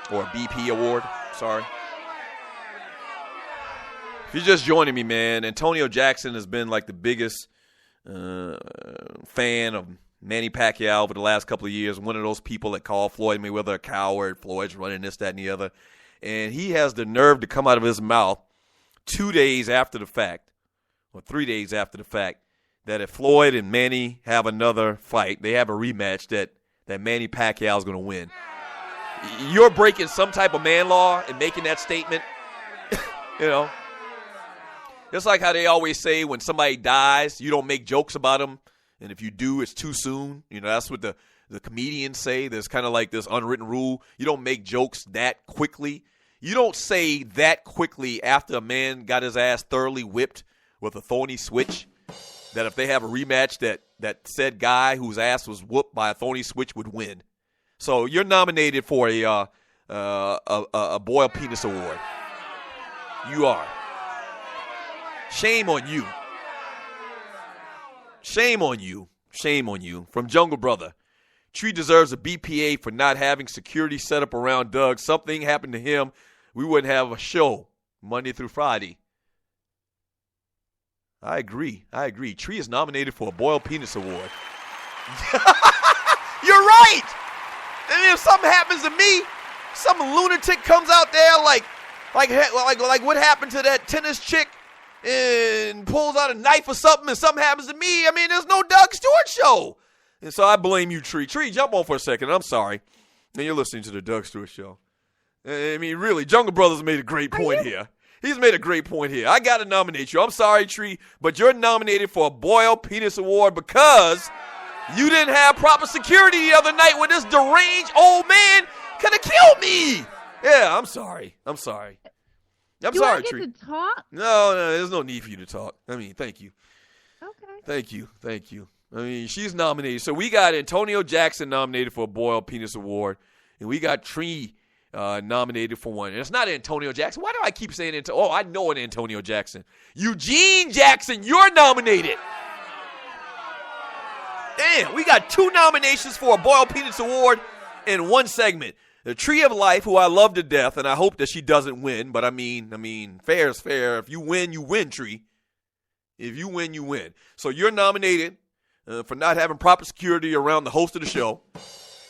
Or a BP award, sorry. If you're just joining me, man, Antonio Jackson has been like the biggest fan of Manny Pacquiao over the last couple of years. One of those people that call Floyd Mayweather a coward. Floyd's running this, that, and the other. And he has the nerve to come out of his mouth 2 days after the fact, or 3 days after the fact, that if Floyd and Manny have another fight, they have a rematch, that Manny Pacquiao is going to win. You're breaking some type of man law and making that statement. You know, just like how they always say when somebody dies, you don't make jokes about them. And if you do, it's too soon. You know, that's what the comedians say. There's kind of like this unwritten rule. You don't make jokes that quickly. You don't say that quickly after a man got his ass thoroughly whipped with a thorny switch, that if they have a rematch, that said guy whose ass was whooped by a thorny switch would win. So you're nominated for a a Boiled Penis Award. You are. Shame on you. Shame on you. Shame on you. From Jungle Brother. Tree deserves a BPA for not having security set up around Doug. Something happened to him. We wouldn't have a show Monday through Friday. I agree. Tree is nominated for a Boiled Penis Award. You're right. And if something happens to me, some lunatic comes out there like what happened to that tennis chick and pulls out a knife or something, and something happens to me. I mean, there's no Doug Stewart show. And so I blame you, Tree. Tree, jump on for a second. I'm sorry. And you're listening to the Doug Stewart show. I mean, really, Jungle Brothers made a great point here. He's made a great point here. I got to nominate you. I'm sorry, Tree, but you're nominated for a Boiled Penis Award because you didn't have proper security the other night when this deranged old man could have killed me. Yeah, I'm sorry. I'm sorry, Do Tree. I get to talk? No, there's no need for you to talk. I mean, thank you. Okay. Thank you. I mean, she's nominated. So we got Antonio Jackson nominated for a Boiled Penis Award, and we got Tree nominated for one. And it's not Antonio Jackson. Why do I keep saying Antonio? Oh, I know an Antonio Jackson. Eugene Jackson, you're nominated. Damn, we got 2 nominations for a Boiled Penis Award in one segment. The Tree of Life, who I love to death, and I hope that she doesn't win. But I mean, fair is fair. If you win, Tree. If you win, you win. So you're nominated for not having proper security around the host of the show.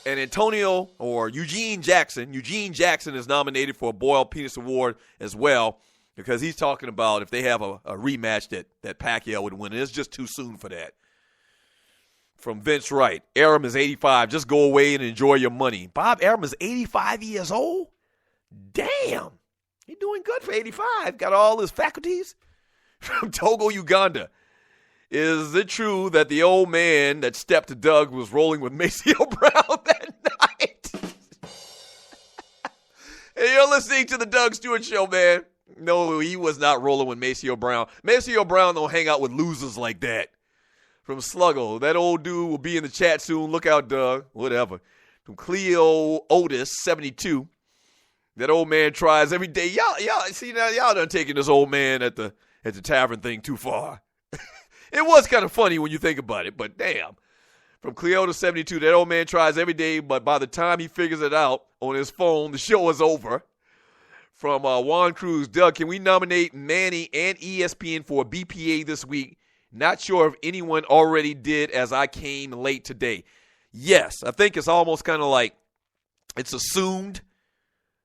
And Antonio, or Eugene Jackson is nominated for a Boiled Penis Award as well, because he's talking about if they have a rematch that Pacquiao would win. And it's just too soon for that. From Vince Wright, Arum is 85. Just go away and enjoy your money. Bob Arum is 85 years old? Damn. He's doing good for 85. Got all his faculties. From Togo, Uganda. Is it true that the old man that stepped to Doug was rolling with Maceo Brown that night? Hey, you're listening to the Doug Stewart Show, man. No, he was not rolling with Maceo Brown. Maceo Brown don't hang out with losers like that. From Sluggo, that old dude will be in the chat soon. Look out, Doug. Whatever. From Cleo Otis, 72. That old man tries every day. Y'all see now, y'all done taking this old man at the tavern thing too far. It was kind of funny when you think about it, but damn. From Cleo Otis, 72, that old man tries every day, but by the time he figures it out on his phone, the show is over. From Juan Cruz, Doug, can we nominate Manny and ESPN for a BPA this week? Not sure if anyone already did, as I came late today. Yes, I think it's almost kind of like it's assumed,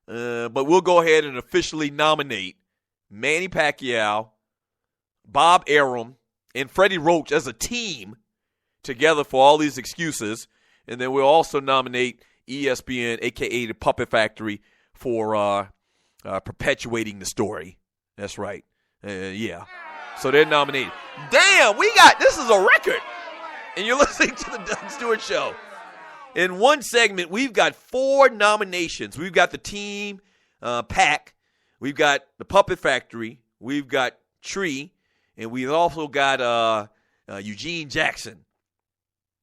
but we'll go ahead and officially nominate Manny Pacquiao, Bob Arum, and Freddie Roach as a team together for all these excuses. And then we'll also nominate ESPN, a.k.a. the Puppet Factory, for perpetuating the story. That's right. Yeah. So they're nominated. Damn, this is a record. And you're listening to the Doug Stewart Show. In one segment, we've got 4 nominations. We've got the team, Pack. We've got the Puppet Factory. We've got Tree. And we've also got Eugene Jackson.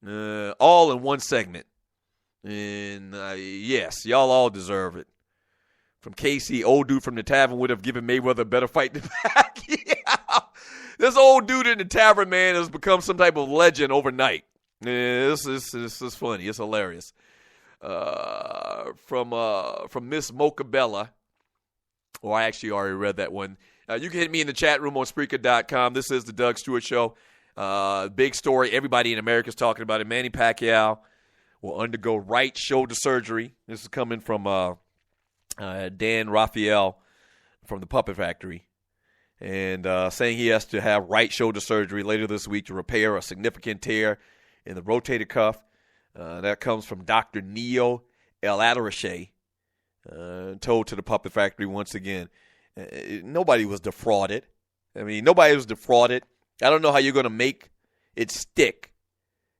All in one segment. And yes, y'all all deserve it. From Casey, old dude from the tavern would have given Mayweather a better fight than Pacquiao. This old dude in the tavern, man, has become some type of legend overnight. This is funny. It's hilarious. From Miss Mocha Bella. Oh, I actually already read that one. You can hit me in the chat room on Spreaker.com. This is the Doug Stewart Show. Big story. Everybody in America is talking about it. Manny Pacquiao will undergo right shoulder surgery. This is coming from Dan Raphael from the Puppet Factory. And saying he has to have right shoulder surgery later this week to repair a significant tear in the rotator cuff. That comes from Dr. Neo El Adarache, told to the Puppet Factory once again. Nobody was defrauded. I mean, nobody was defrauded. I don't know how you're going to make it stick.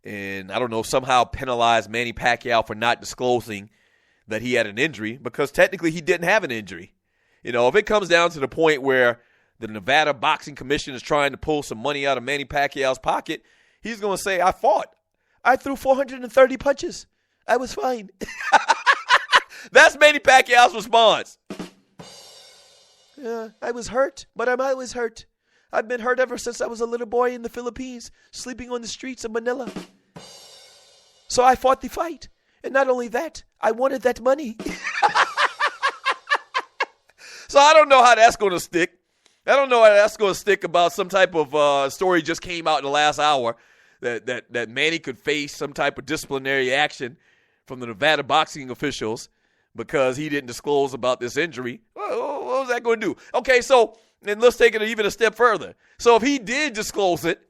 And I don't know, somehow penalize Manny Pacquiao for not disclosing that he had an injury, because technically he didn't have an injury. You know, if it comes down to the point where the Nevada Boxing Commission is trying to pull some money out of Manny Pacquiao's pocket, he's going to say, I fought. I threw 430 punches. I was fine. That's Manny Pacquiao's response. I was hurt, but I'm always hurt. I've been hurt ever since I was a little boy in the Philippines, sleeping on the streets of Manila. So I fought the fight. And not only that, I wanted that money. So I don't know how that's going to stick. I don't know how that's going to stick about some type of story just came out in the last hour that Manny could face some type of disciplinary action from the Nevada boxing officials because he didn't disclose about this injury. What was that going to do? Okay, so and let's take it even a step further. So if he did disclose it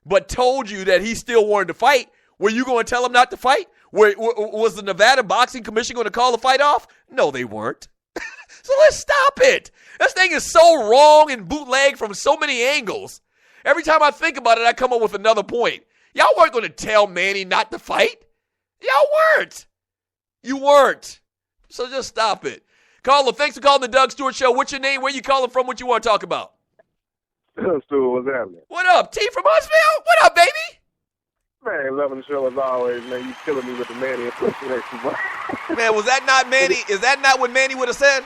but told you that he still wanted to fight, were you going to tell him not to fight? Was the Nevada Boxing Commission going to call the fight off? No, they weren't. So let's stop it. This thing is so wrong and bootleg from so many angles. Every time I think about it, I come up with another point. Y'all weren't going to tell Manny not to fight. Y'all weren't. You weren't. So just stop it. Caller, thanks for calling the Doug Stewart Show. What's your name? Where you calling from? What you want to talk about? Doug Stewart, what's happening? What up? T from Huntsville? What up, baby? Man, loving the show as always, man. You killing me with the Manny impersonation. Man, was that not Manny? Is that not what Manny would have said?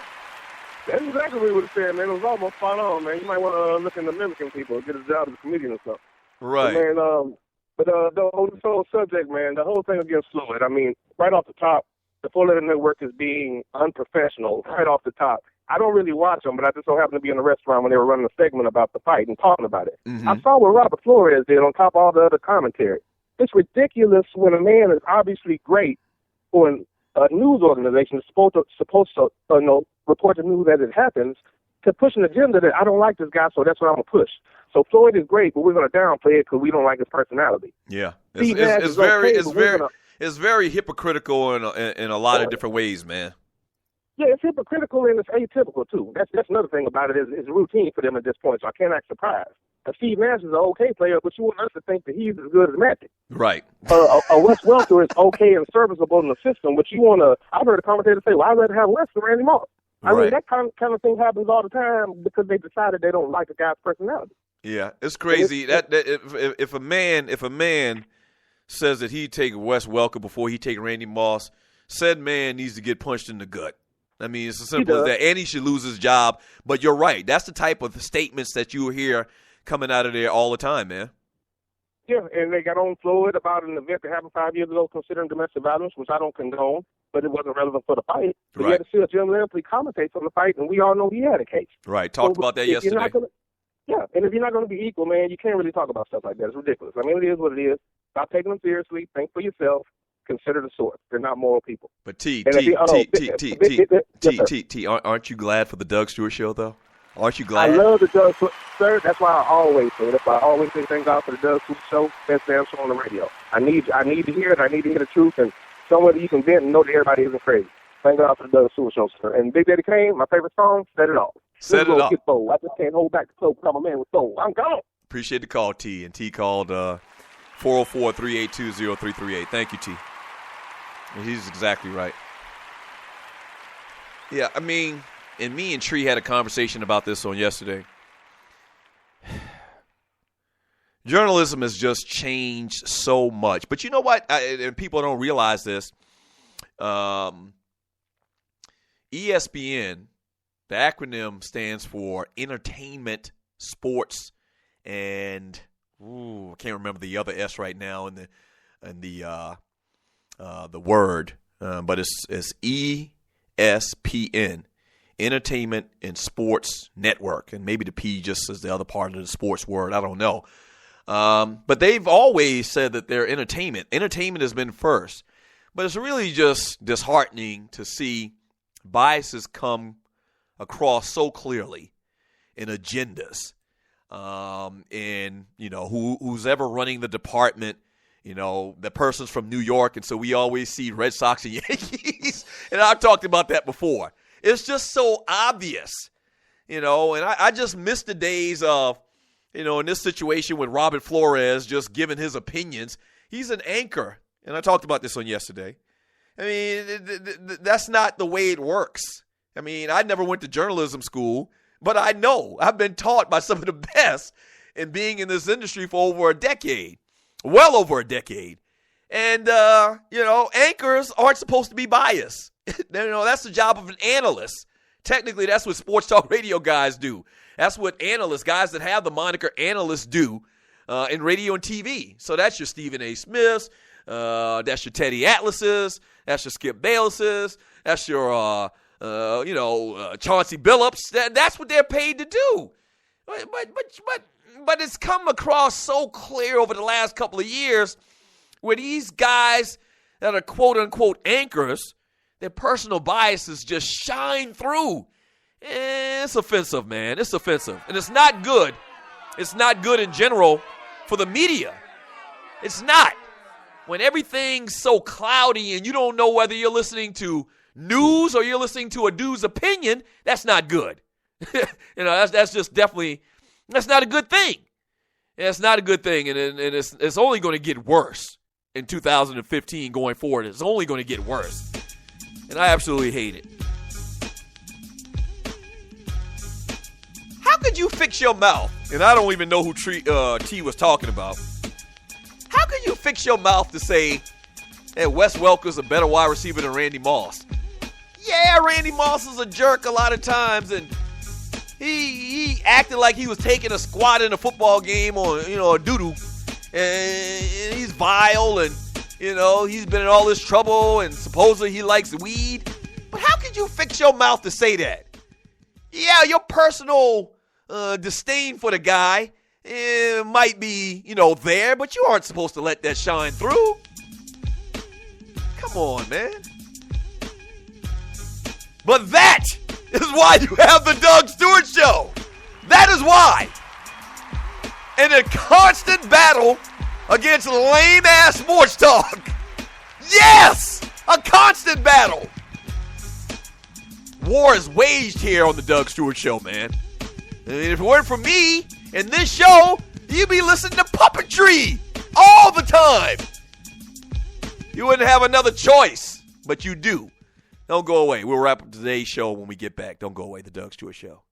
That's exactly what he would have said, man. It was almost spot on, man. You might want to look into mimicking people, get a job as a comedian or something. Right. But this whole subject, man, the whole thing against Floyd, I mean, right off the top, the Full Letter Network is being unprofessional right off the top. I don't really watch them, but I just so happened to be in a restaurant when they were running a segment about the fight and talking about it. Mm-hmm. I saw what Robert Flores did on top of all the other commentary. It's ridiculous when a man is obviously great for a news organization is supposed to report the news as it happens, to push an agenda that I don't like this guy, so that's what I'm going to push. So Floyd is great, but we're going to downplay it because we don't like his personality. Yeah. It's very hypocritical in a lot of different ways, man. Yeah, it's hypocritical and it's atypical, too. That's another thing about it. It's routine for them at this point, so I can't act surprised. Steve Nash is an okay player, but you want us to think that he's as good as Magic. Right. A Wes Welker is okay and serviceable in the system, but I've heard a commentator say, well, I'd rather have Wes than Randy Moss. I mean, that kind of thing happens all the time because they decided they don't like a guy's personality. Yeah, it's crazy. If a man says that he'd take Wes Welker before he take Randy Moss, said man needs to get punched in the gut. I mean, it's as simple as that. And he should lose his job. But you're right. That's the type of statements that you hear coming out of there all the time, man. Yeah, and they got on Floyd about an event that happened 5 years ago considering domestic violence, which I don't condone, but it wasn't relevant for the fight. But right. You had to see Jim Lampley commentate on the fight, and we all know he had a case. Right, talked about that yesterday. And if you're not going to be equal, man, you can't really talk about stuff like that. It's ridiculous. I mean, it is what it is. Stop taking them seriously. Think for yourself. Consider the source. They're not moral people. But aren't you glad for the Doug Stewart Show, though? Aren't you glad? I love the Doug Stewart, sir. That's why I always say. That's why I always say thank God for the Doug Stewart Show. Best damn show on the radio. I need to hear it. I need to hear the truth, and somewhere that you can vent and know that everybody isn't crazy. Thank God for the Doug Stewart Show, sir. And Big Daddy Kane, my favorite song, Set It Off. Set It Off. I just can't hold back the flow because I'm a man with soul. I'm gone. Appreciate the call, T. And T called 404-382-0338. Thank you, T. And he's exactly right. Yeah, I mean, and me and Tree had a conversation about this on yesterday. Journalism has just changed so much. But you know what? And people don't realize this. ESPN, the acronym stands for Entertainment, Sports, and I can't remember the other S right now in the word, but it's ESPN, Entertainment and Sports Network, and maybe the P just is the other part of the sports word. I don't know. But they've always said that they're entertainment. Entertainment has been first. But it's really just disheartening to see biases come across so clearly in agendas. And, who's ever running the department, the person's from New York, and so we always see Red Sox and Yankees. And I've talked about that before. It's just so obvious, and I just miss the days of, in this situation with Robert Flores just giving his opinions. He's an anchor, and I talked about this on yesterday. I mean, that's not the way it works. I mean, I never went to journalism school, but I know I've been taught by some of the best in being in this industry for over a decade, well over a decade. And, anchors aren't supposed to be biased. That's the job of an analyst. Technically, that's what sports talk radio guys do. That's what analysts, guys that have the moniker analysts, do in radio and TV. So that's your Stephen A. Smiths. That's your Teddy Atlases. That's your Skip Baylesses. That's your, Chauncey Billups. That's what they're paid to do. But it's come across so clear over the last couple of years where these guys that are quote-unquote anchors, their personal biases just shine through. It's offensive, man. It's offensive. And it's not good. It's not good in general for the media. It's not. When everything's so cloudy and you don't know whether you're listening to news or you're listening to a dude's opinion, that's not good. That's just definitely, that's not a good thing. It's not a good thing, and it's only going to get worse in 2015 going forward. It's only going to get worse. And I absolutely hate it. How could you fix your mouth? And I don't even know who T was talking about. How could you fix your mouth to say that Wes Welker's a better wide receiver than Randy Moss? Yeah, Randy Moss is a jerk a lot of times, and he acted like he was taking a squat in a football game or, a doo-doo. And he's vile, and, he's been in all this trouble, and supposedly he likes weed. But how could you fix your mouth to say that? Yeah, your personal disdain for the guy might be, there, but you aren't supposed to let that shine through. Come on, man. But that is why you have the Doug Stewart Show. That is why. In a constant battle against lame-ass sports talk. Yes! A constant battle. War is waged here on the Doug Stewart Show, man. And if it weren't for me and this show, you'd be listening to puppetry all the time. You wouldn't have another choice, but you do. Don't go away. We'll wrap up today's show when we get back. Don't go away. The Doug Stewart Show.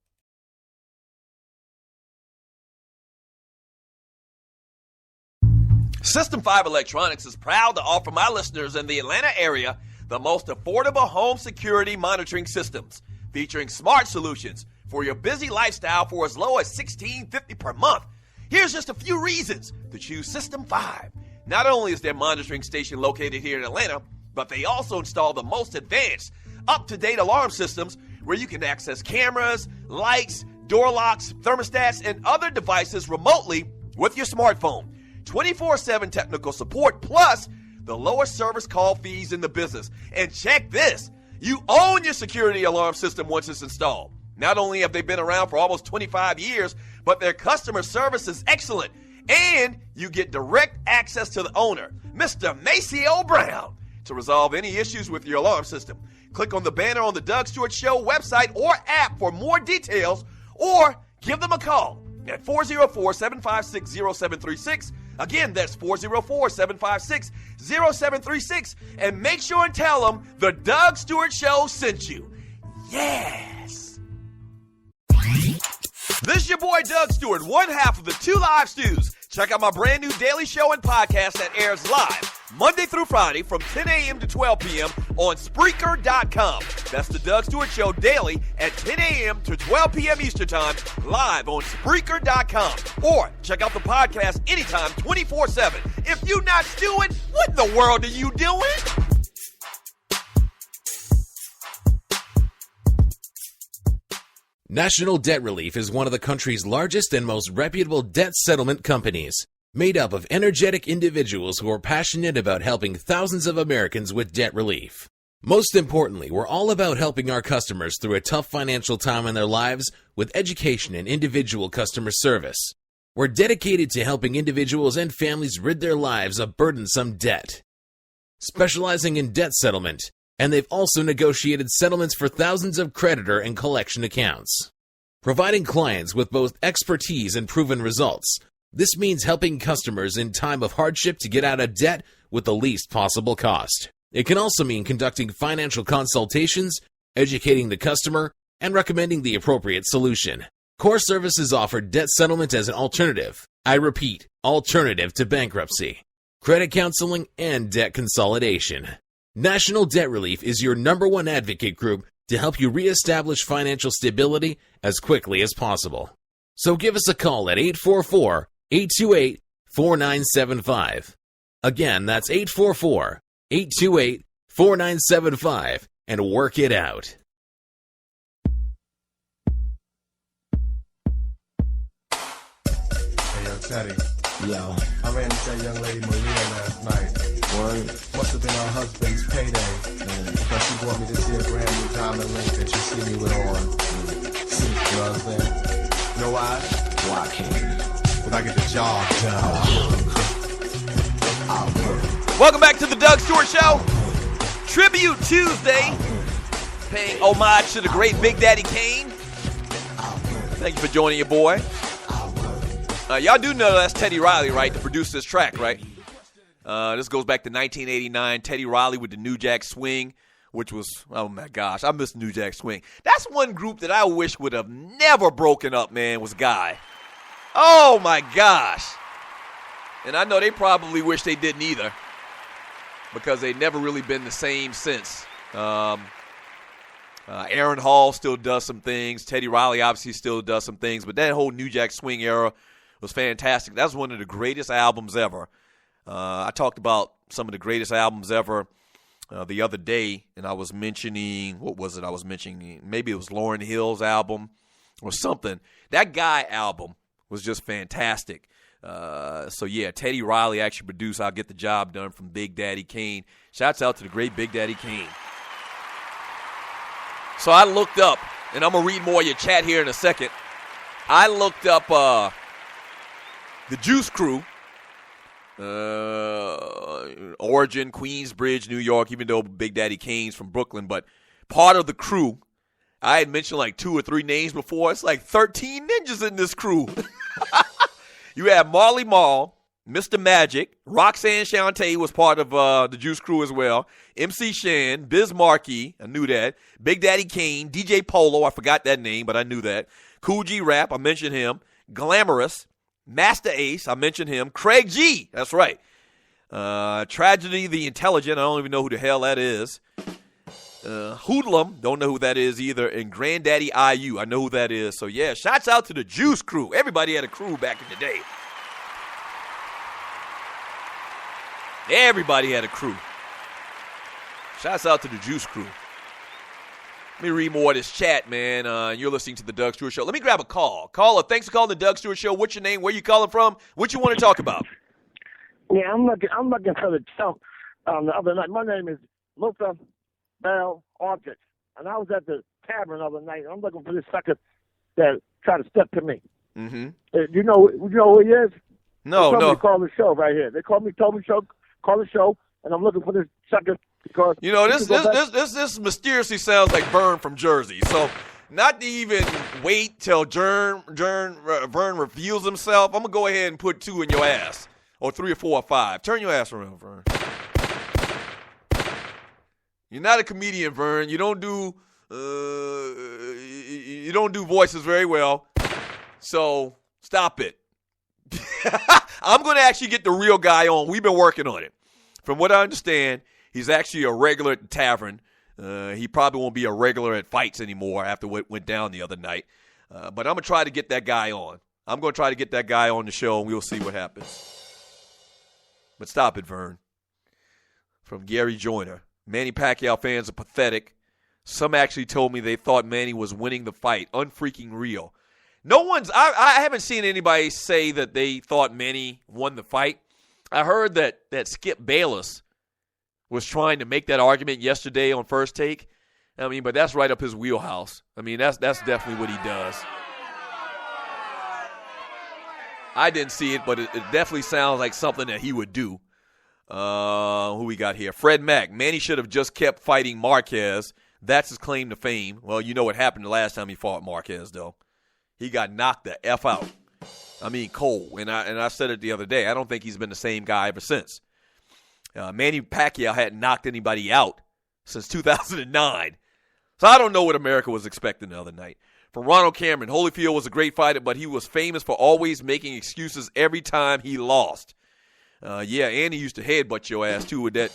System 5 Electronics is proud to offer my listeners in the Atlanta area the most affordable home security monitoring systems, featuring smart solutions for your busy lifestyle for as low as $16.50 per month. Here's just a few reasons to choose System 5. Not only is their monitoring station located here in Atlanta, but they also install the most advanced, up-to-date alarm systems where you can access cameras, lights, door locks, thermostats, and other devices remotely with your smartphone. 24/7 technical support, plus the lowest service call fees in the business. And check this, you own your security alarm system once it's installed. Not only have they been around for almost 25 years, but their customer service is excellent. And you get direct access to the owner, Mr. Maceo Brown, to resolve any issues with your alarm system. Click on the banner on the Doug Stewart Show website or app for more details, or give them a call at 404-756-0736. Again, that's 404-756-0736. And make sure and tell them the Doug Stewart Show sent you. Yes! This is your boy Doug Stewart, one half of the Two Live Stews. Check out my brand new daily show and podcast that airs live Monday through Friday from 10 a.m. to 12 p.m. on Spreaker.com. That's the Doug Stewart Show daily at 10 a.m. to 12 p.m. Eastern Time, live on Spreaker.com. Or check out the podcast anytime, 24/7. If you not stewing, what in the world are you doing? National Debt Relief is one of the country's largest and most reputable debt settlement companies, made up of energetic individuals who are passionate about helping thousands of Americans with debt relief. Most importantly, we're all about helping our customers through a tough financial time in their lives with education and individual customer service. We're dedicated to helping individuals and families rid their lives of burdensome debt. Specializing in debt settlement, and they've also negotiated settlements for thousands of creditor and collection accounts. Providing clients with both expertise and proven results, this means helping customers in time of hardship to get out of debt with the least possible cost. It can also mean conducting financial consultations, educating the customer, and recommending the appropriate solution. Core Services offer debt settlement as an alternative. I repeat, alternative to bankruptcy, credit counseling, and debt consolidation. National Debt Relief is your #1 advocate group to help you reestablish financial stability as quickly as possible. So give us a call at 844-828-4975. Again, that's 844-828-4975, and work it out. Hey, yo, Teddy. Yo. I ran into that young lady Maria last night. Word. Must have been her husband's payday. Because she bought me this here brand new diamond ring that you see me with on. You know what I'm saying? You know why? Why can't you? Because I get the job done. Welcome back to the Doug Stewart Show. Tribute Tuesday. Paying homage to the great Big Daddy Kane. Thank you for joining your boy. Y'all do know that's Teddy Riley, right, to produce this track, right? This goes back to 1989. Teddy Riley with the New Jack Swing, which was, oh, my gosh, I miss New Jack Swing. That's one group that I wish would have never broken up, man, was Guy. Oh, my gosh. And I know they probably wish they didn't either because they've never really been the same since. Aaron Hall still does some things. Teddy Riley obviously still does some things. But that whole New Jack Swing era was fantastic. That's one of the greatest albums ever. I talked about some of the greatest albums ever the other day, and I was mentioning, what was it I was mentioning? Maybe it was Lauryn Hill's album or something. That Guy album was just fantastic. So, yeah, Teddy Riley actually produced I'll Get the Job Done from Big Daddy Kane. Shouts out to the great Big Daddy Kane. So I looked up, and I'm going to read more of your chat here in a second. I looked up the Juice Crew, origin, Queensbridge, New York, even though Big Daddy Kane's from Brooklyn. But part of the crew, I had mentioned like 2 or 3 names before. It's like 13 ninjas in this crew. You have Marley Marl, Mr. Magic, Roxanne Shante was part of the Juice Crew as well, MC Shan, Biz Markie, I knew that, Big Daddy Kane, DJ Polo, I forgot that name, but I knew that, Cool G Rap, I mentioned him, Glamorous, Master Ace, I mentioned him, Craig G, that's right, Tragedy the Intelligent, I don't even know who the hell that is, Hoodlum, don't know who that is either, and Granddaddy IU, I know who that is. So, yeah, shouts out to the Juice Crew. Everybody had a crew back in the day. Everybody had a crew. Shouts out to the Juice Crew. Let me read more of this chat, man. You're listening to the Doug Stewart Show. Let me grab a call. Caller, thanks for calling the Doug Stewart Show. What's your name? Where you calling from? What you want to talk about? Yeah, I'm looking for the show the other night. My name is Luther Bell Orchard, and I was at the tavern the other night. I'm looking for this sucker that tried to step to me. Mm-hmm. You know who he is? No. They call the show right here. They told me call the show, and I'm looking for this sucker because this mysteriously sounds like Vern from Jersey. So not to even wait till Vern reveals himself, I'm gonna go ahead and put 2 in your ass, or 3 or 4 or 5. Turn your ass around, Vern. You're not a comedian, Vern. You don't do voices very well. So stop it. I'm going to actually get the real guy on. We've been working on it. From what I understand, he's actually a regular at the tavern. He probably won't be a regular at fights anymore after what went down the other night. But I'm going to try to get that guy on. I'm going to try to get that guy on the show, and we'll see what happens. But stop it, Vern. From Gary Joyner. Manny Pacquiao fans are pathetic. Some actually told me they thought Manny was winning the fight. Unfreaking real. I haven't seen anybody say that they thought Manny won the fight. I heard that Skip Bayless was trying to make that argument yesterday on First Take. I mean, but that's right up his wheelhouse. I mean, that's definitely what he does. I didn't see it, but it definitely sounds like something that he would do. Who we got here? Fred Mack. Manny should have just kept fighting Marquez. That's his claim to fame. Well, you know what happened the last time he fought Marquez, though. He got knocked the F out. I mean, cold. And I said it the other day. I don't think he's been the same guy ever since. Manny Pacquiao hadn't knocked anybody out since 2009. So I don't know what America was expecting the other night. For Ronald Cameron, Holyfield was a great fighter, but he was famous for always making excuses every time he lost. Yeah, and he used to headbutt your ass, too, with that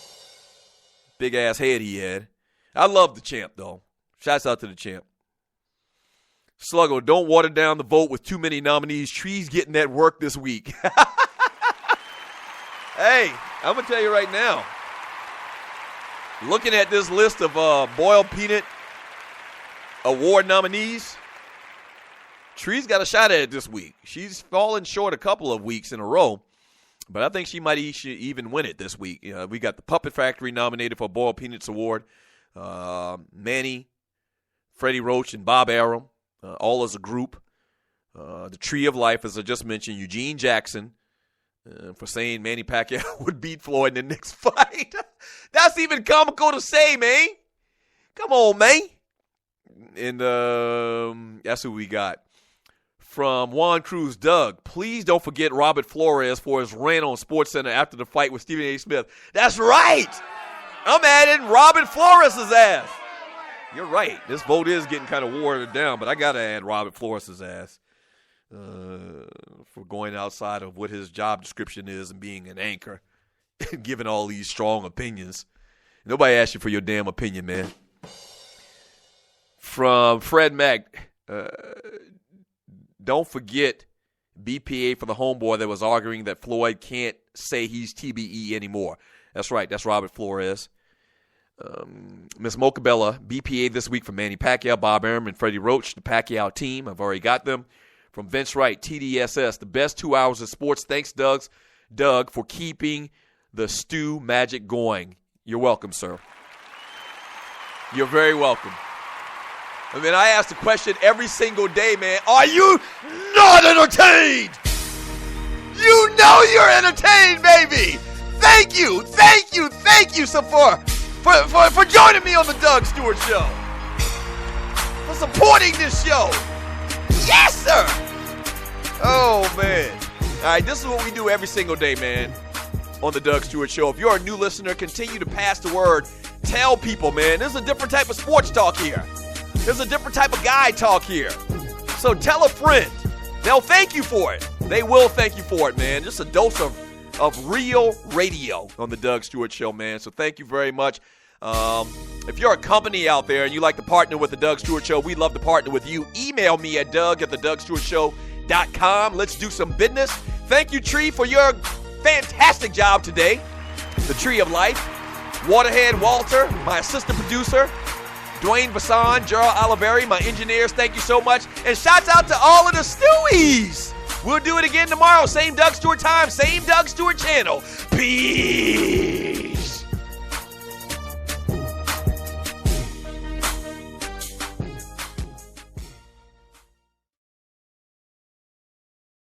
Big-ass head he had. I love the champ, though. Shouts out to the champ. Sluggo, don't water down the vote with too many nominees. Tree's getting that work this week. Hey, I'm going to tell you right now. Looking at this list of Boiled Peanut award nominees, Tree's got a shot at it this week. She's fallen short a couple of weeks in a row, but I think she might even win it this week. We got the Puppet Factory nominated for Boiled Peanuts Award. Manny, Freddie Roach, and Bob Arum, all as a group. The Tree of Life, as I just mentioned, Eugene Jackson, for saying Manny Pacquiao would beat Floyd in the next fight. That's even comical to say, man. Come on, man. And that's who we got. From Juan Cruz, Doug, please don't forget Robert Flores for his rant on SportsCenter after the fight with Stephen A. Smith. That's right. I'm adding Robert Flores' ass. You're right. This vote is getting kind of watered down, but I got to add Robert Flores' ass for going outside of what his job description is and being an anchor and giving all these strong opinions. Nobody asked you for your damn opinion, man. From Fred Mack, don't forget BPA for the homeboy that was arguing that Floyd can't say he's TBE anymore. That's right. That's Robert Flores. Miss Mocabella, BPA this week for Manny Pacquiao, Bob Arum, and Freddie Roach, the Pacquiao team. I've already got them. From Vince Wright, TDSS, the best 2 hours of sports. Thanks, Doug, for keeping the stew magic going. You're welcome, sir. You're very welcome. I mean, I ask the question every single day, man. Are you not entertained? You know you're entertained, baby. Thank you so for joining me on the Doug Stewart Show. For supporting this show. Yes, sir. Oh, man. All right, this is what we do every single day, man, on the Doug Stewart Show. If you're a new listener, continue to pass the word. Tell people, man, there's a different type of sports talk here. There's a different type of guy talk here. So tell a friend. They'll thank you for it. They will thank you for it, man. Just a dose of real radio on the Doug Stewart Show, man. So thank you very much. If you're a company out there and you like to partner with the Doug Stewart Show, we'd love to partner with you. Email me at doug@thedougstewartshow.com. Let's do some business. Thank you, Tree, for your fantastic job today. The Tree of Life. Waterhead Walter, my assistant producer. Dwayne Vasson, Gerald Oliveri, my engineers, thank you so much. And shouts out to all of the Stewies. We'll do it again tomorrow. Same Doug Stewart time, same Doug Stewart channel. Peace.